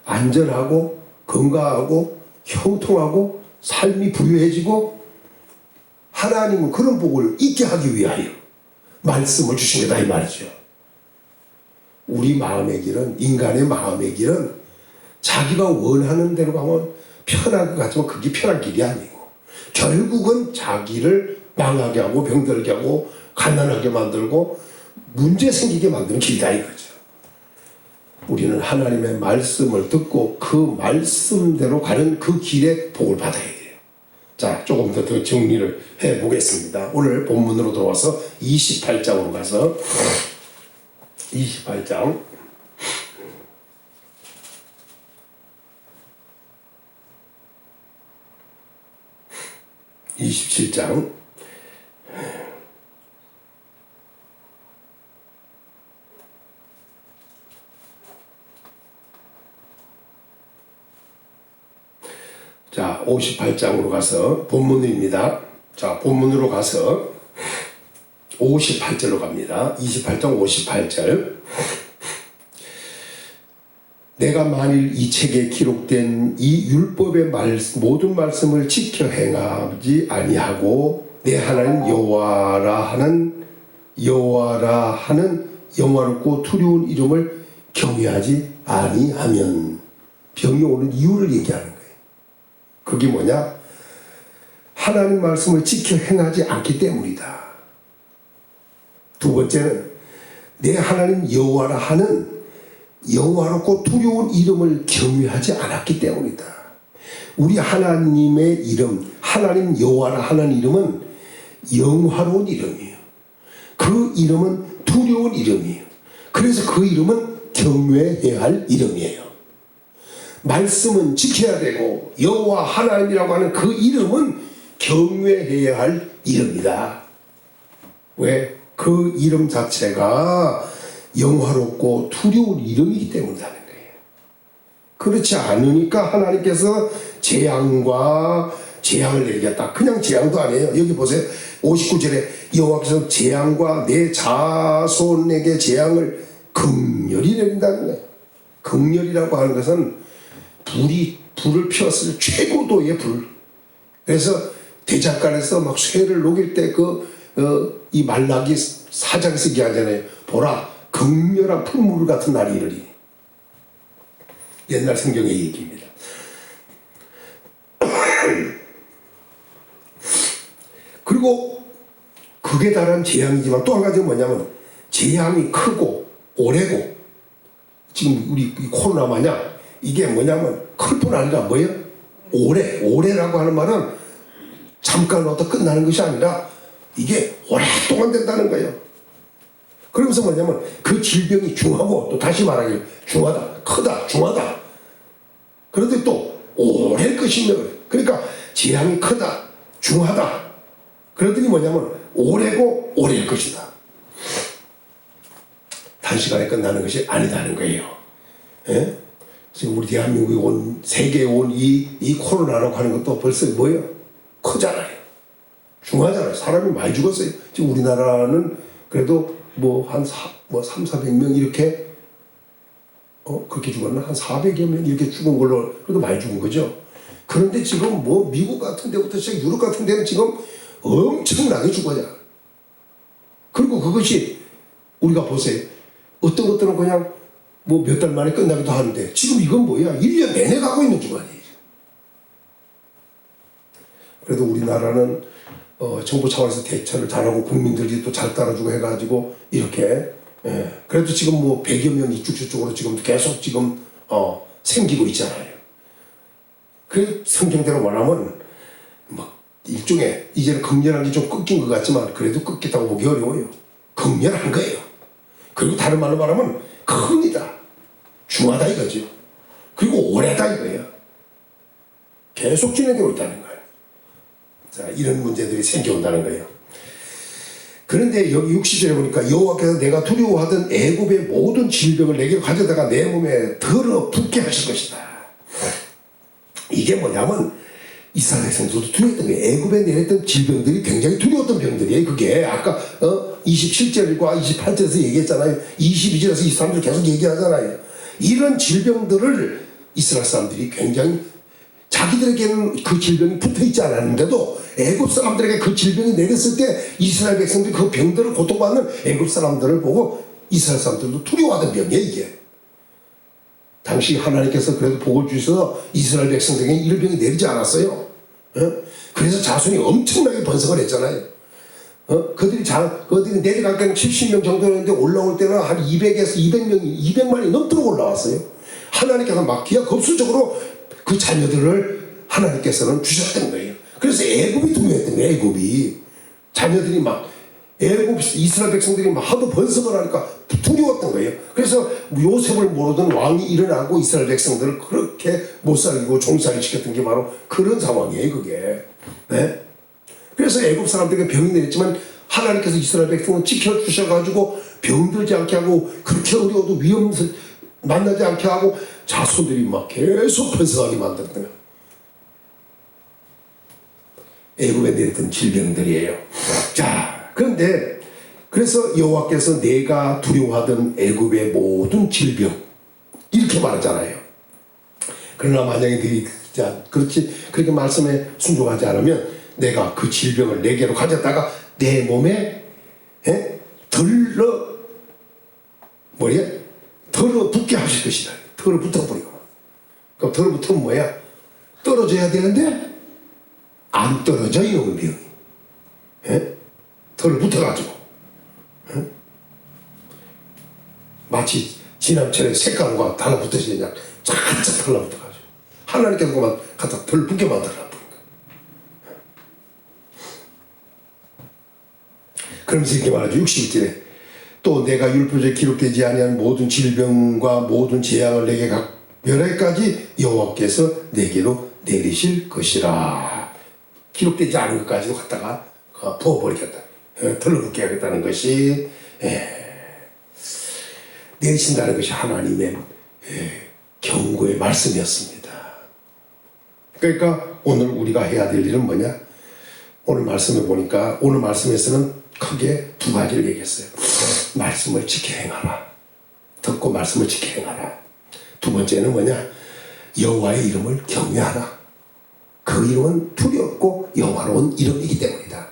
안전하고 건강하고 형통하고 삶이 부유해지고 하나님은 그런 복을 있게 하기 위하여 말씀을 주신 거다 이 말이죠. 우리 마음의 길은, 인간의 마음의 길은 자기가 원하는 대로 가면 편한 것 같지만 그게 편한 길이 아니고 결국은 자기를 망하게 하고 병들게 하고 가난하게 만들고 문제 생기게 만드는 길이다 이거죠. 우리는 하나님의 말씀을 듣고 그 말씀대로 가는 그 길에 복을 받아야 돼요. 자, 조금 더 정리를 해보겠습니다. 오늘 본문으로 들어와서 28장으로 가서 28장 27장 자, 58장으로 가서 본문입니다. 자, 본문으로 가서 58절로 갑니다. 28장 58절. 내가 만일 이 책에 기록된 이 율법의 모든 말씀을 지켜 행하지 아니하고 내 하나님 여호와라 하는 영화롭고 두려운 이름을 경외하지 아니하면 병이 오는 이유를 얘기하는 거예요. 그게 뭐냐? 하나님 말씀을 지켜 행하지 않기 때문이다. 두 번째는 내 하나님 여호와라 하는 영화롭고 두려운 이름을 경외하지 않았기 때문이다. 우리 하나님의 이름, 하나님 여호와라 하는 이름은 영화로운 이름이에요. 그 이름은 두려운 이름이에요. 그래서 그 이름은 경외해야 할 이름이에요. 말씀은 지켜야 되고 여호와 하나님이라고 하는 그 이름은 경외해야 할 이름이다. 왜? 그 이름 자체가 영화롭고 두려운 이름이기 때문이라는 거예요. 그렇지 않으니까 하나님께서 재앙을 내리겠다. 그냥 재앙도 아니에요. 여기 보세요. 59절에 여호와께서 재앙과 내 자손에게 재앙을 극렬히 내린다는 거예요. 극렬이라고 하는 것은 불을 피웠을 최고도의 불. 그래서 대작간에서 막 쇠를 녹일 때 이 말라기 사장에서 얘기하잖아요. 보라, 극렬한 풀물 같은 날이 이르리. 옛날 성경의 얘기입니다. 그리고 극에 달한 재앙이지만 또 한 가지는 뭐냐면 재앙이 크고 오래고 지금 우리 이 코로나 마냥 이게 뭐냐면 클 뿐 아니라 뭐예요? 오래라고 하는 말은 잠깐 왔다 끝나는 것이 아니라 이게 오랫동안 된다는 거예요. 그러면서 뭐냐면 그 질병이 중하고 또 다시 말하기를 중하다, 크다, 중하다. 그런데 또 오래 것이며 그러니까 재앙이 크다, 중하다. 그러더니 뭐냐면 오래고 오래일 것이다. 단시간에 끝나는 것이 아니다는 거예요. 예? 지금 우리 대한민국에 온, 세계에 온 이 코로나라고 하는 것도 벌써 뭐예요? 크잖아요. 중하잖아요. 사람이 많이 죽었어요. 지금 우리나라는 그래도 한 300~400명 이렇게 그렇게 죽었나? 한 400여 명 이렇게 죽은 걸로 그래도 많이 죽은 거죠. 그런데 지금 미국 같은 데부터 시작 유럽 같은 데는 지금 엄청나게 죽어요. 그리고 그것이 우리가 보세요. 어떤 것들은 그냥 몇 달 만에 끝나기도 하는데 지금 이건 뭐야? 1년 내내 가고 있는 주간이에요. 그래도 우리나라는 정부 차원에서 대처를 잘하고 국민들이 또 잘 따라주고 해가지고 이렇게 그래도 지금 100여 명 이쪽 저쪽으로 지금 계속 지금 생기고 있잖아요. 그 성경대로 말하면 일종의 이제는 극렬한 게 좀 꺾인 것 같지만 그래도 꺾였다고 보기 어려워요. 극렬한 거예요. 그리고 다른 말로 말하면 큽니다. 중하다 이거죠. 그리고 오래다 이거예요. 계속 진행되고 있다는 거예요. 자, 이런 문제들이 생겨온다는 거예요. 그런데 여기 60절에 보니까 여호와께서 내가 두려워하던 애굽의 모든 질병을 내게 가져다가 내 몸에 들어붙게 하실 것이다. 이게 뭐냐면 이스라엘 백성들도 두려웠던 거예요. 애굽에 내렸던 질병들이 굉장히 두려웠던 병들이에요. 그게 아까 27절과 28절에서 얘기했잖아요. 22절에서 23절 계속 얘기하잖아요. 이런 질병들을 이스라엘 사람들이 굉장히 자기들에게는 그 질병이 붙어있지 않았는데도 애굽 사람들에게 그 질병이 내렸을 때 이스라엘 백성들이 그 병들을 고통받는 애굽 사람들을 보고 이스라엘 사람들도 두려워하던 병이에요. 이게 당시 하나님께서 그래도 복을 주셔서 이스라엘 백성들에게 이런 병이 내리지 않았어요. 그래서 자손이 엄청나게 번성을 했잖아요. 그들이 내려갈 때는 70명 정도였는데 올라올 때는 한 200에서 200만이 넘도록 올라왔어요. 하나님께서 막 기하급수적으로 그 자녀들을 하나님께서는 주셨던 거예요. 그래서 애굽이 두려웠던 거예요. 애굽이 자녀들이 막 이스라엘 백성들이 막 하도 번성을 하니까 두려웠던 거예요. 그래서 요셉을 모르던 왕이 일어나고 이스라엘 백성들을 그렇게 못 살리고 종살이 시켰던 게 바로 그런 상황이에요. 그게. 네? 그래서 애굽 사람들에게 병이 내렸지만 하나님께서 이스라엘 백성을 지켜주셔가지고 병들지 않게 하고 그렇게 어려워도 위험 만나지 않게 하고 자손들이 막 계속 번성하게 만들었던 거예요. 애굽에 내렸던 질병들이에요. 자, 그런데 그래서 여호와께서 내가 두려워하던 애굽의 모든 질병 이렇게 말하잖아요. 그러나 만약에 너희 그렇지 그렇게 말씀에 순종하지 않으면 내가 그 질병을 내게로 가졌다가 내 몸에 덜어붙게 하실 것이다. 덜어붙어버리고. 그럼 덜어붙으면 뭐야? 떨어져야 되는데 안 떨어져 이놈의 병이. 덜어붙어가지고. 마치 지남철에 색가루가 달라붙듯이 그냥 쫙쫙 달라붙어가지고 하나님께서 그만 갖다 덜붙게 만들어라. 그러면서 이렇게 말하죠. 61절에 또 내가 율법에 기록되지 아니한 모든 질병과 모든 재앙을 내게 각 멸할까지 여호와께서 내게로 내리실 것이라. 기록되지 않은 것까지도 갖다가 부어버리겠다. 덜러붙게 하겠다는 것이 내리신다는 것이 하나님의 경고의 말씀이었습니다. 그러니까 오늘 우리가 해야 될 일은 뭐냐? 오늘 말씀에 보니까 오늘 말씀에서는 크게 두 가지를 얘기했어요. 말씀을 지켜 행하라. 듣고 말씀을 지켜 행하라. 두 번째는 뭐냐? 여호와의 이름을 경외하라. 그 이름은 두렵고 영화로운 이름이기 때문이다.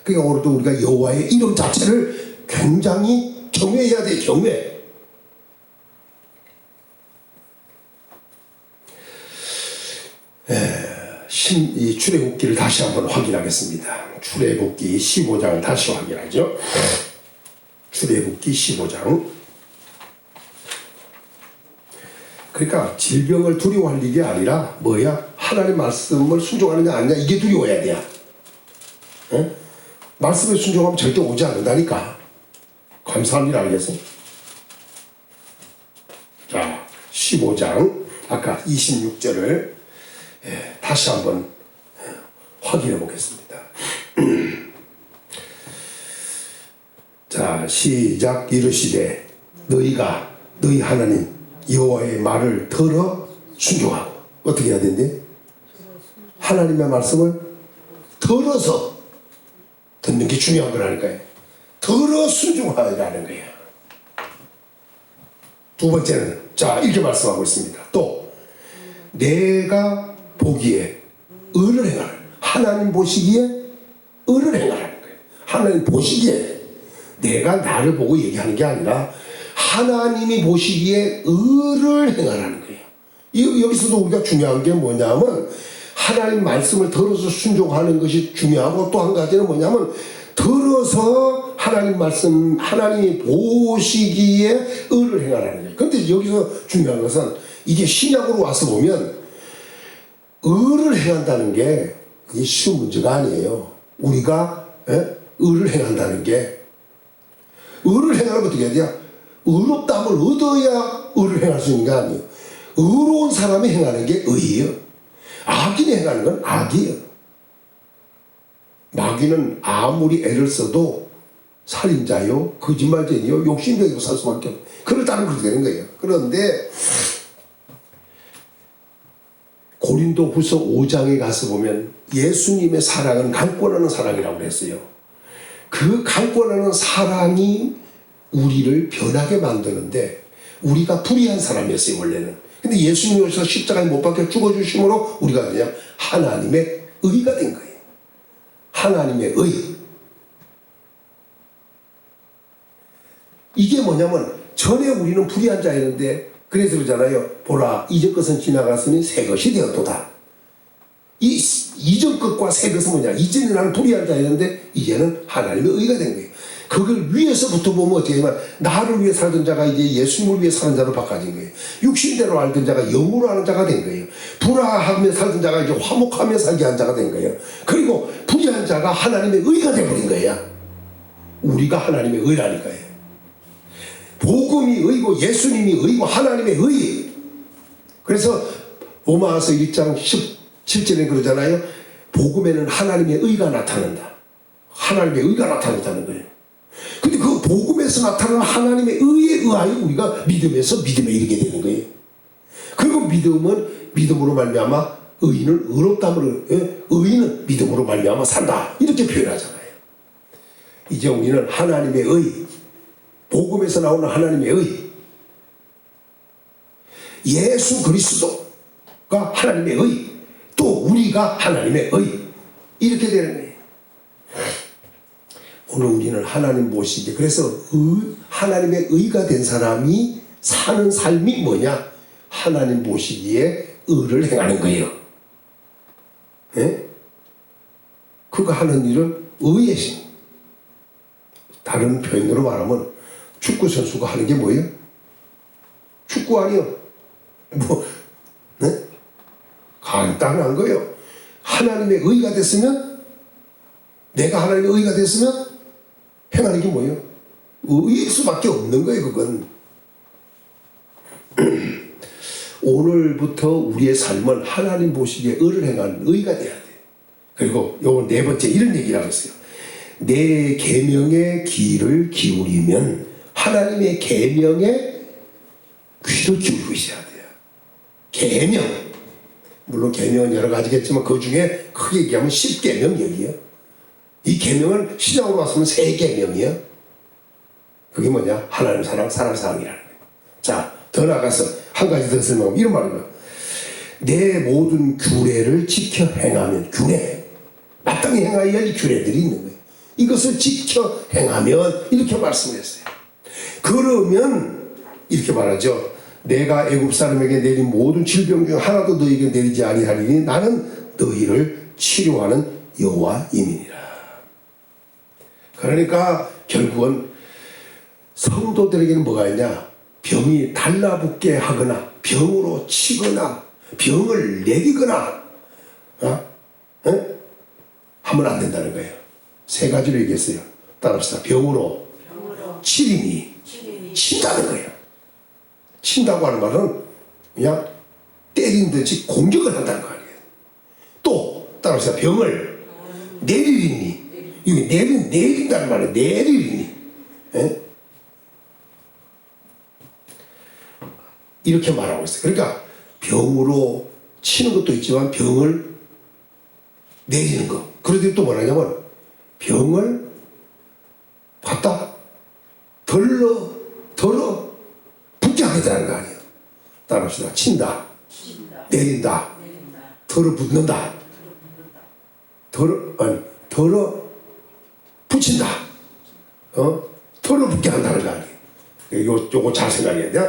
그러니까 오늘도 우리가 여호와의 이름 자체를 굉장히 경외해야 돼. 경외. 이 출애굽기를 다시 한번 확인하겠습니다. 출애굽기 15장을 다시 확인하죠. 출애굽기 15장. 그러니까 질병을 두려워할 일이 아니라 뭐야? 하나님 말씀을 순종하느냐 아니냐 이게 두려워야 돼요. 말씀에 순종하면 절대 오지 않는다니까. 감사한 일 아니겠어요? 자, 15장 아까 26절을 다시 한번 확인해 보겠습니다. 자, 시작. 이르시되 너희 하나님 여호와의 말을 들어 순종하고. 어떻게 해야 되는데? 하나님의 말씀을 들어서 듣는 게 중요한 거라니까요. 들어 순종하라는 거예요. 두 번째는 자 이렇게 말씀하고 있습니다. 또 내가 보기에 의를 행하라. 하나님 보시기에 의를 행하라는 거예요. 하나님 보시기에 내가 나를 보고 얘기하는 게 아니라 하나님이 보시기에 의를 행하라는 거예요. 여기서도 우리가 중요한 게 뭐냐면 하나님 말씀을 들어서 순종하는 것이 중요하고 또 한 가지는 뭐냐면 들어서 하나님 말씀 하나님이 보시기에 의를 행하라는 거예요. 그런데 여기서 중요한 것은 이게 신약으로 와서 보면 의를 행한다는 게 그게 쉬운 문제가 아니에요. 우리가 의를 행한다는 게 의를 행하면 어떻게 해야 돼요? 의롭다함을 얻어야 의를 행할 수 있는 게 아니에요. 의로운 사람이 행하는 게 의예요. 악인이 행하는 건 악이에요. 마귀는 아무리 애를 써도 살인자요, 거짓말쟁이요, 욕심쟁이로 살 수밖에 없어요. 그럴 따르면 그렇게 되는 거예요. 그런데 고린도후서 5장에 가서 보면 예수님의 사랑은 강권하는 사랑이라고 그랬어요. 그 강권하는 사랑이 우리를 변하게 만드는데 우리가 불의한 사람이었어요 원래는. 근데 예수님이 오셔서 십자가에 못 박혀 죽어주심으로 우리가 그냥 하나님의 의가 된 거예요. 하나님의 의. 이게 뭐냐면 전에 우리는 불의한 자였는데 그래서 그러잖아요. 보라 이전 것은 지나갔으니 새 것이 되었도다. 이 이전 것과 새 것은 뭐냐. 이전에 나는 불의한 자였는데 이제는 하나님의 의가 된 거예요. 그걸 위에서부터 보면 어떻게 하면 나를 위해 살던 자가 이제 예수님을 위해 사는 자로 바꿔진 거예요. 육신대로 알던 자가 영으로 아는 자가 된 거예요. 불화하며 살던 자가 이제 화목하며 살게 한 자가 된 거예요. 그리고 불의한 자가 하나님의 의가 되어버린 거예요. 우리가 하나님의 의라니까요. 복음이 의고 예수님이 의고 하나님의 의. 그래서 로마서 1장 17절에 그러잖아요. 복음에는 하나님의 의가 나타난다. 하나님의 의가 나타난다는 거예요. 근데 그 복음에서 나타나는 하나님의 의에 의하여 우리가 믿음에서 믿음에 이르게 되는 거예요. 그리고 믿음은 믿음으로 말미암아 의인은 의롭다므로 의인은 믿음으로 말미암아 산다. 이렇게 표현하잖아요. 이제 우리는 하나님의 의, 복음에서 나오는 하나님의 의, 예수 그리스도가 하나님의 의, 또 우리가 하나님의 의, 이렇게 되는 거예요. 오늘 우리는 하나님 보시기에 그래서 하나님의 의가 된 사람이 사는 삶이 뭐냐? 하나님 보시기에 의를 행하는 거예요. 예? 그가 하는 일은 의의 신. 다른 표현으로 말하면 축구 선수가 하는 게 뭐예요? 축구 아니요. 네? 간단한 거예요. 하나님의 의가 됐으면, 내가 하나님의 의가 됐으면 행하는 게 뭐예요? 의일 수밖에 없는 거예요, 그건. 오늘부터 우리의 삶은 하나님 보시기에 의를 행하는 의가 돼야 돼. 그리고 요번 네 번째 이런 얘기라고 했어요. 내 계명의 귀를 기울이면 하나님의 계명에 귀를 기울이고 있어야 돼요. 계명. 물론 계명은 여러 가지겠지만 그 중에 크게 얘기하면 10계명 여기요. 이 계명은 신약으로 왔으면 3계명이요. 그게 뭐냐? 하나님 사랑, 사람 사랑이라는 거예요. 자, 더 나가서 한 가지 더 설명하면 이런 말입니다. 내 모든 규례를 지켜 행하면, 규례, 마땅히 행하여야 할 규례들이 있는 거예요. 이것을 지켜 행하면 이렇게 말씀했어요. 그러면 이렇게 말하죠. 내가 애굽 사람에게 내린 모든 질병 중 하나도 너희에게 내리지 아니하리니 나는 너희를 치료하는 여호와임이니라. 그러니까 결국은 성도들에게는 뭐가 있냐? 병이 달라붙게 하거나 병으로 치거나 병을 내리거나 하면 안 된다는 거예요. 3가지로 얘기했어요. 따라합시다. 병으로 치리니 친다는 거예요. 친다고 하는 말은 그냥 때린 듯이 공격을 한다는 거 아니에요. 또 따라합시다. 병을 내리니, 이게 내린다는 말이에요. 내리니. 이렇게 말하고 있어요. 그러니까 병으로 치는 것도 있지만 병을 내리는 거. 그런데 또 뭐라냐면 병을 갖다 덜어 붙게 하겠다는 거 아니에요. 따라합시다. 친다. 내린다. 덜어 붙는다. 덜어 붙인다. 덜어 붙게 한다는 거 아니에요. 요거 잘 생각해야 돼.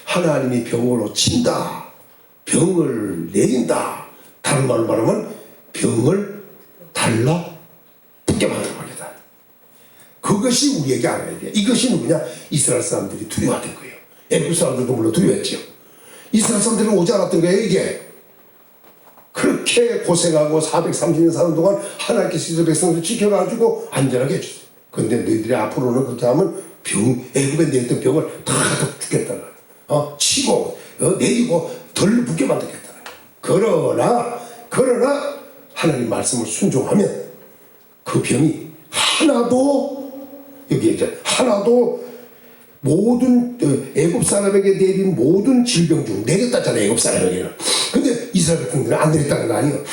하나님이 병으로 친다. 병을 내린다. 다른 말로 말하면 병을 달라 붙게 만들어버리다. 그것이 우리에게 알아야 돼. 이것이 누구냐? 이스라엘 사람들이 두려워하던 거예요. 애굽 사람들도 물론 두려워했죠. 이스라엘 사람들은 오지 않았던 거예요. 이게 그렇게 고생하고 430년 사는 동안 하나님께서 이스라엘 백성들을 지켜가지고 안전하게 해주세요. 근데 너희들이 앞으로는 그렇게 하면 애굽에 내렸던 병을 다 죽겠다는 거예요. 치고 내리고 덜 붙게 만들겠다는 거예요. 그러나 하나님 말씀을 순종하면 그 병이 하나도, 여기 이제 하나도 모든 애굽 사람에게 내린 모든 질병 중 내렸다잖아요. 애굽 사람에게는 근데 이스라엘 같은 데는 안 내렸다는 거 아니에요.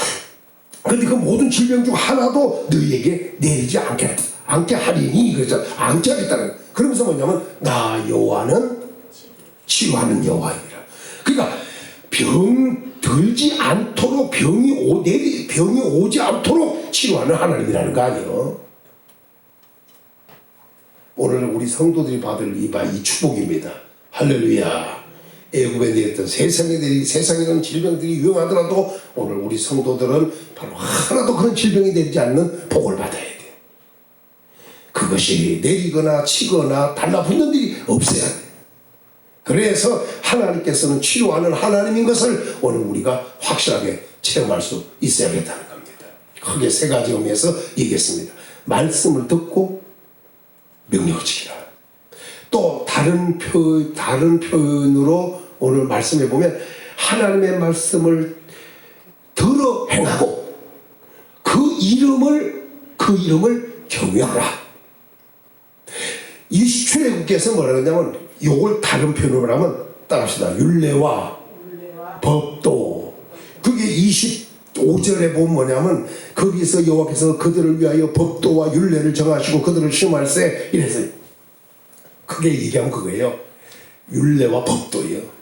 근데 그 모든 질병 중 하나도 너희에게 내리지 않게 하리니 그래서 않게 하겠다는 거예요. 그러면서 뭐냐면 나 여호와는 치료하는 여호와입니다. 그러니까 병 들지 않도록 병이 오지 않도록 치료하는 하나님이라는 거 아니에요. 오늘 우리 성도들이 받을 이 축복입니다. 할렐루야. 애굽에 내렸던 세상에는 질병들이 유행하더라도 오늘 우리 성도들은 바로 하나도 그런 질병이 내리지 않는 복을 받아야 돼. 그것이 내리거나 치거나 달라붙는 일이 없어야 돼. 그래서 하나님께서는 치료하는 하나님인 것을 오늘 우리가 확실하게 체험할 수 있어야겠다는 겁니다. 크게 세 가지 의미에서 얘기했습니다. 말씀을 듣고 명령을 지키라. 또 다른 표현으로 오늘 말씀해 보면 하나님의 말씀을 들어 행하고 그 이름을 경외하라. 이 출애굽께서 뭐라 그러냐면 요걸 다른 표현으로 하면 따라합시다. 율례와 법도. 그게 25절에 보면 뭐냐면 거기서 여호와께서 그들을 위하여 법도와 율례를 정하시고 그들을 시험할세 이래서 크게 얘기하면 그거예요. 율례와 법도예요.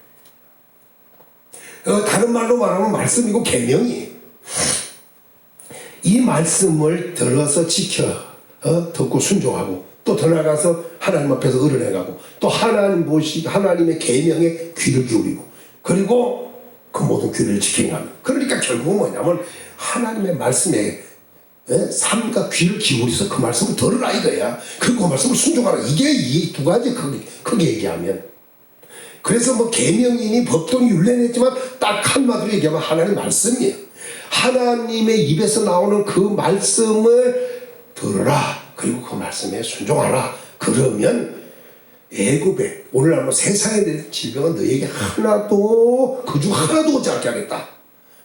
다른 말로 말하면 말씀이고 계명이에요. 이 말씀을 들어서 지켜 듣고 순종하고 또 더 나아가서 하나님 앞에서 의뢰해가고 또 하나님의 계명에 귀를 기울이고 그리고 그 모든 귀를 지켜가면 그러니까 결국은 뭐냐면 하나님의 말씀에 삶과 귀를 기울여서 그 말씀을 들으라 이거야. 그리고 그 말씀을 순종하라. 이게 이 두 가지 크게 얘기하면 그래서 뭐 계명이니 법도니 율례는 했지만 딱 한마디로 얘기하면 하나님 말씀이에요. 하나님의 입에서 나오는 그 말씀을 들으라. 그리고 그 말씀에 순종하라. 그러면 애굽에 오늘날 뭐 세상에 대한 질병은 너에게 하나도 그중 하나도 오지 않게 하겠다.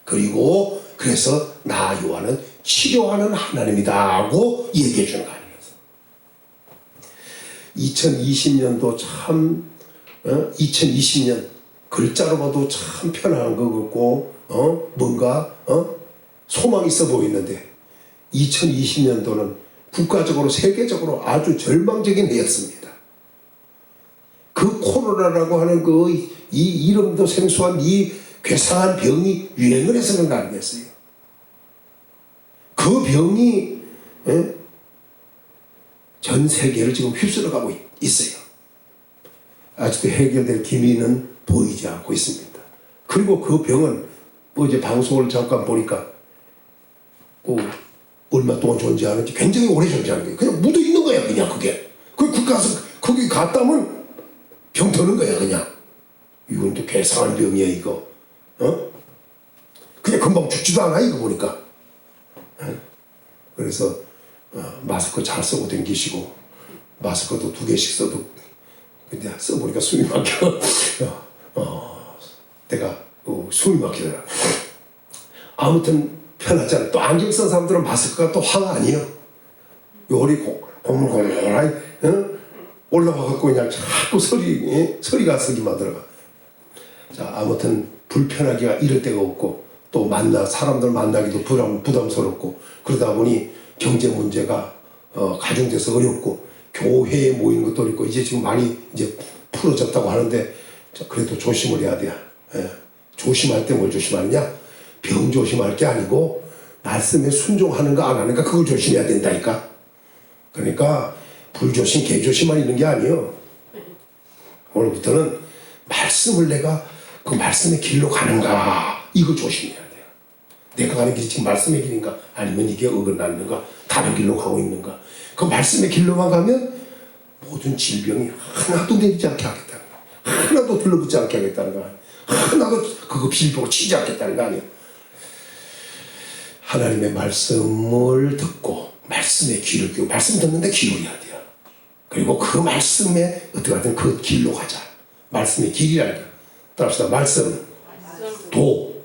그리고 그래서 나 여호와는 치료하는 하나님이다 하고 얘기해 주는 거 아니에요. 2020년도 참 2020년 글자로 봐도 참 편안한 것 같고 뭔가 소망이 있어 보이는데 2020년도는 국가적으로 세계적으로 아주 절망적인 해였습니다. 그 코로나라고 하는 이 이름도 생소한 이 괴상한 병이 유행을 해서 그런 거 아니겠어요? 그 병이 전 세계를 지금 휩쓸어가고 있어요. 아직도 해결될 기미는 보이지 않고 있습니다. 그리고 그 병은 어제 방송을 잠깐 보니까 얼마 동안 존재하는지 굉장히 오래 존재하는 거예요. 그냥 묻어 있는 거야 그냥 그게. 거기 갔다면 병 드는 거야 그냥. 이건 또 괴상한 병이야 이거. 그냥 금방 죽지도 않아 이거 보니까. 그래서 마스크 잘 쓰고 다니시고 마스크도 2개씩 써도 근데 써보니까 숨이 막혀. 내가 숨이 막히더라. 아무튼 편하잖아. 또 안경 쓴 사람들은 마스크가 또 화가 아니에요. 요리 고물고물하니 올라와갖고 그냥 자꾸 소리가 쓰기만 들어가. 자, 아무튼 불편하기가 이럴 데가 없고 또 사람들 만나기도 부담스럽고 그러다 보니 경제 문제가 가중돼서 어렵고 교회에 모이는 것도 어렵고 이제 지금 많이 이제 풀어졌다고 하는데 그래도 조심을 해야 돼요. 조심할 때 뭘 조심하느냐? 병 조심할 게 아니고 말씀에 순종하는 거 안 하는 거 그걸 조심해야 된다니까. 그러니까 불조심 개조심만 있는 게 아니에요. 오늘부터는 말씀을 내가 그 말씀의 길로 가는가 이거 조심해야 돼요. 내가 가는 길이 지금 말씀의 길인가 아니면 이게 어긋나는가 다른 길로 가고 있는가. 그 말씀의 길로만 가면 모든 질병이 하나도 내리지 않게 하겠다는 거야. 하나도 들러붙지 않게 하겠다는 거야. 하나도 그거 빌보고 치지 않겠다는 거 아니에요. 하나님의 말씀을 듣고 말씀에 귀를 기울이고 말씀 듣는데 기울여야 돼요. 그리고 그 말씀에 어떻게 하든 그 길로 가자. 말씀의 길이라는 거. 따라합시다. 말씀, 도,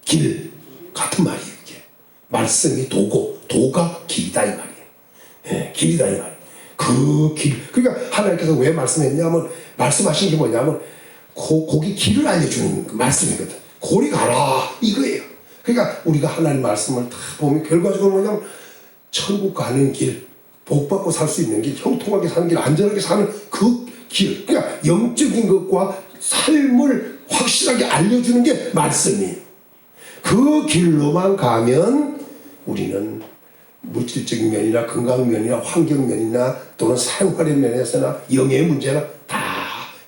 길 같은 말이에요. 이게. 말씀이 도고 도가 길이다 이 말이에요. 길이다 이 말이에요. 그 길. 그러니까 하나님께서 왜 말씀했냐면 말씀하신 게 뭐냐면 거기 길을 알려주는 말씀이거든. 고리 가라 이거예요. 그러니까 우리가 하나님 말씀을 다 보면 결과적으로 뭐냐면 천국 가는 길, 복 받고 살 수 있는 길, 형통하게 사는 길, 안전하게 사는 그 길, 그러니까 영적인 것과 삶을 확실하게 알려주는 게 말씀이에요. 그 길로만 가면 우리는 물질적인 면이나 건강 면이나 환경 면이나 또는 생활의 면에서나 영의 문제나 다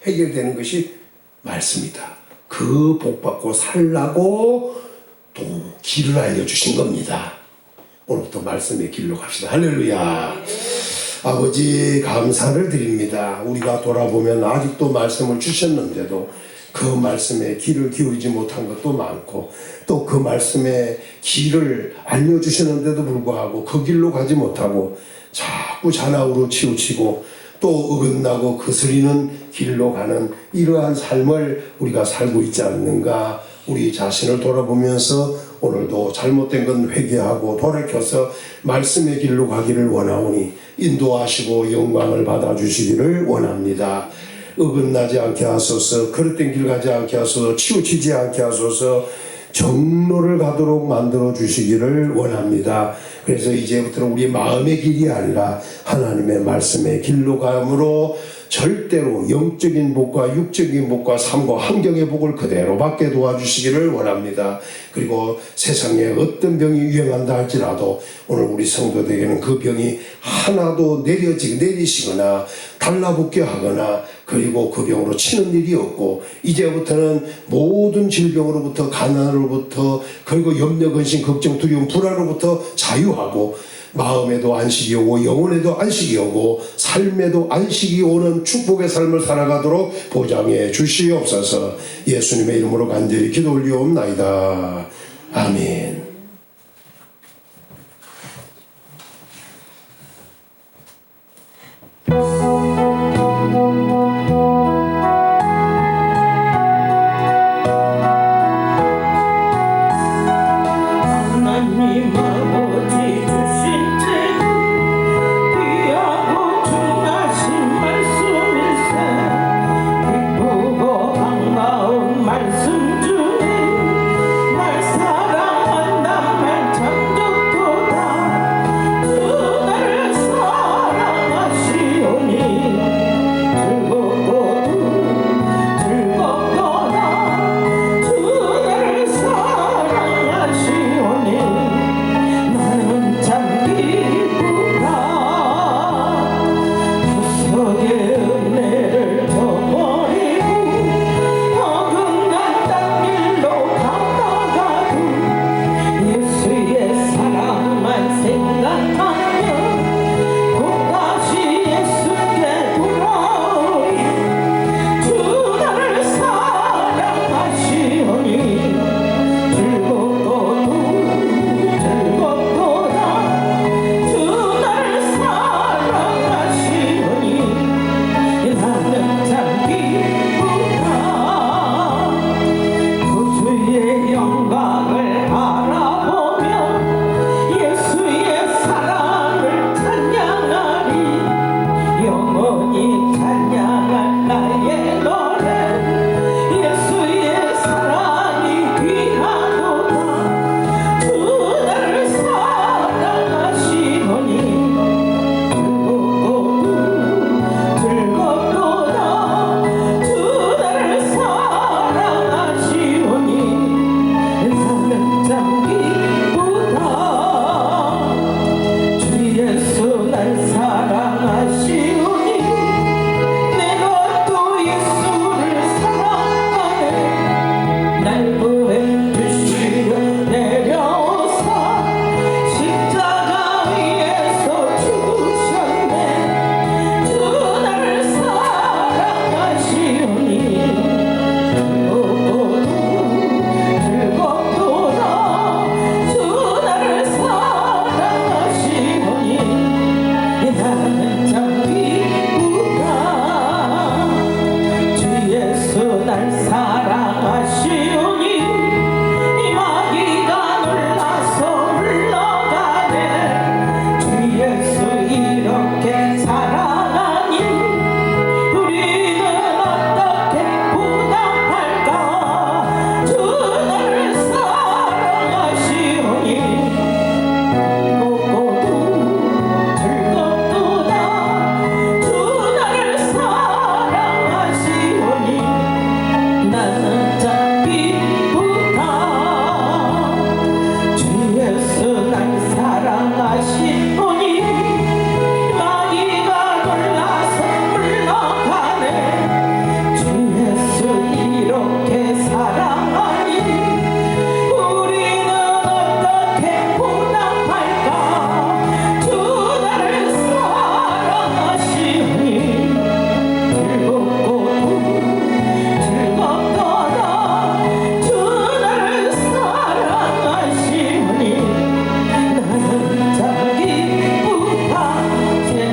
해결되는 것이 말씀이다. 그 복 받고 살라고 또 길을 알려주신 겁니다. 오늘부터 말씀의 길로 갑시다. 할렐루야. 아버지 감사를 드립니다. 우리가 돌아보면 아직도 말씀을 주셨는데도 그 말씀에 귀를 기울이지 못한 것도 많고 또 그 말씀의 길을 알려주셨는데도 불구하고 그 길로 가지 못하고 자꾸 잔악으로 치우치고 또 어긋나고 거스리는 길로 가는 이러한 삶을 우리가 살고 있지 않는가. 우리 자신을 돌아보면서 오늘도 잘못된 건 회개하고 돌이켜서 말씀의 길로 가기를 원하오니 인도하시고 영광을 받아주시기를 원합니다. 어긋나지 않게 하소서, 그릇된 길 가지 않게 하소서, 치우치지 않게 하소서, 정로를 가도록 만들어 주시기를 원합니다. 그래서 이제부터는 우리 마음의 길이 아니라 하나님의 말씀의 길로 가므로 절대로 영적인 복과 육적인 복과 삶과 환경의 복을 그대로 받게 도와주시기를 원합니다. 그리고 세상에 어떤 병이 유행한다 할지라도 오늘 우리 성도들에게는 그 병이 하나도 내리시거나 달라붙게 하거나 그리고 그 병으로 치는 일이 없고 이제부터는 모든 질병으로부터 가난으로부터 그리고 염려, 근심, 걱정, 두려움, 불안으로부터 자유하고 마음에도 안식이 오고 영혼에도 안식이 오고 삶에도 안식이 오는 축복의 삶을 살아가도록 보장해 주시옵소서. 예수님의 이름으로 간절히 기도 올리옵나이다. 아멘. 하나님 아버지 주신 책 귀하고 중하신 말씀일세 기쁘고 반가운 말씀 중에 날 사랑한다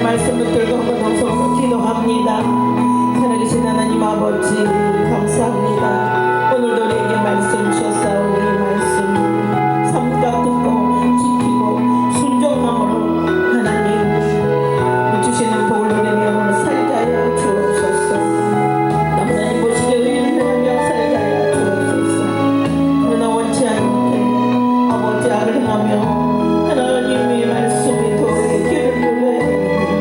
말씀 붙들고 한번 동성으로 기도합니다. 살아계신 하나님 아버지 감사합니다. 오늘도 우리에게 말씀 주셨사오니 말씀 삼가 듣고 지키고 순종함으로 하나님 주시는 복을 누리며 살게 하여 주옵소서. 너무나 이 보시기에 의를 행하며 살게 하여 주옵소서. 그러나 원치 않게 아버지 악을 행하며 하나님의 말씀이 도에 귀를 기울여야 되는데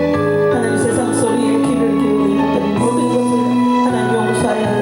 하나님 세상 소리에 귀를 기울이는 모든 것을 하나님 용서하여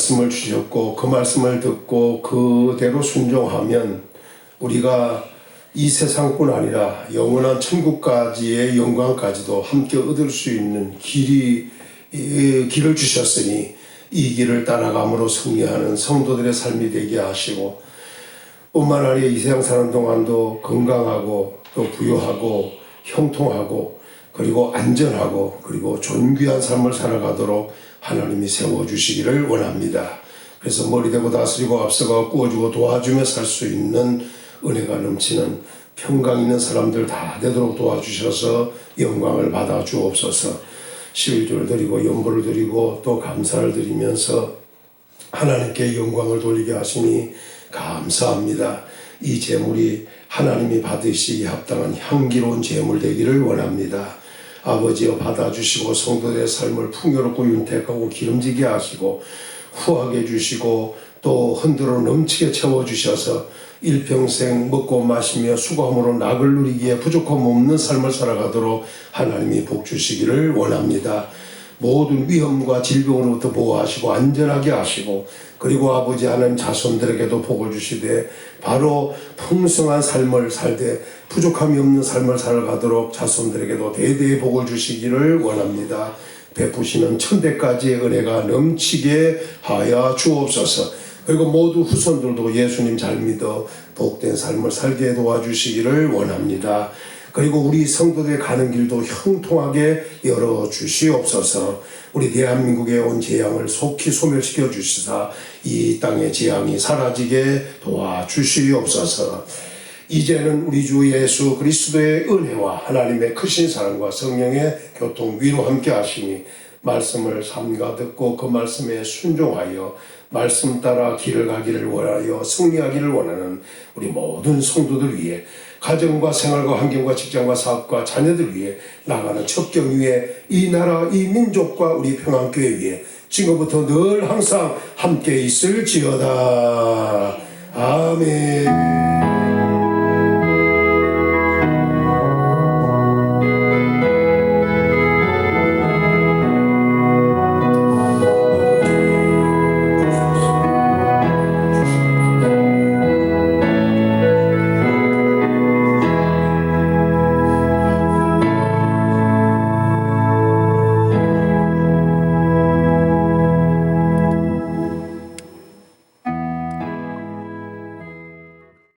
말씀을 주셨고 그 말씀을 듣고 그대로 순종하면 우리가 이 세상뿐 아니라 영원한 천국까지의 영광까지도 함께 얻을 수 있는 길을 주셨으니 이 길을 따라감으로 승리하는 성도들의 삶이 되게 하시고 뿐만 아니라 이 세상 사는 동안도 건강하고 또 부유하고 형통하고 그리고 안전하고 그리고 존귀한 삶을 살아가도록 하나님이 세워주시기를 원합니다. 그래서 머리대고 다스리고 앞서가 꾸어주고 도와주며 살 수 있는 은혜가 넘치는 평강 있는 사람들 다 되도록 도와주셔서 영광을 받아 주옵소서. 11조를 드리고 연보를 드리고 또 감사를 드리면서 하나님께 영광을 돌리게 하시니 감사합니다. 이 제물이 하나님이 받으시기에 합당한 향기로운 제물 되기를 원합니다. 아버지여 받아주시고 성도들의 삶을 풍요롭고 윤택하고 기름지게 하시고 후하게 해주시고 또 흔들어 넘치게 채워주셔서 일평생 먹고 마시며 수고함으로 낙을 누리기에 부족함 없는 삶을 살아가도록 하나님이 복 주시기를 원합니다. 모든 위험과 질병으로부터 보호하시고 안전하게 하시고 그리고 아버지 하나님 자손들에게도 복을 주시되 바로 풍성한 삶을 살되 부족함이 없는 삶을 살아가도록 자손들에게도 대대의 복을 주시기를 원합니다. 베푸시는 천대까지의 은혜가 넘치게 하여 주옵소서. 그리고 모두 후손들도 예수님 잘 믿어 복된 삶을 살게 도와주시기를 원합니다. 그리고 우리 성도들 가는 길도 형통하게 열어주시옵소서. 우리 대한민국에 온 재앙을 속히 소멸시켜 주시사 이 땅의 재앙이 사라지게 도와주시옵소서. 이제는 우리 주 예수 그리스도의 은혜와 하나님의 크신 사랑과 성령의 교통 위로 함께 하시니 말씀을 삼가 듣고 그 말씀에 순종하여 말씀 따라 길을 가기를 원하여 승리하기를 원하는 우리 모든 성도들 위해 가정과 생활과 환경과 직장과 사업과 자녀들 위해 나가는 첩경 위에 이 나라 이 민족과 우리 평안교회 위에 지금부터 늘 항상 함께 있을지어다. 아멘.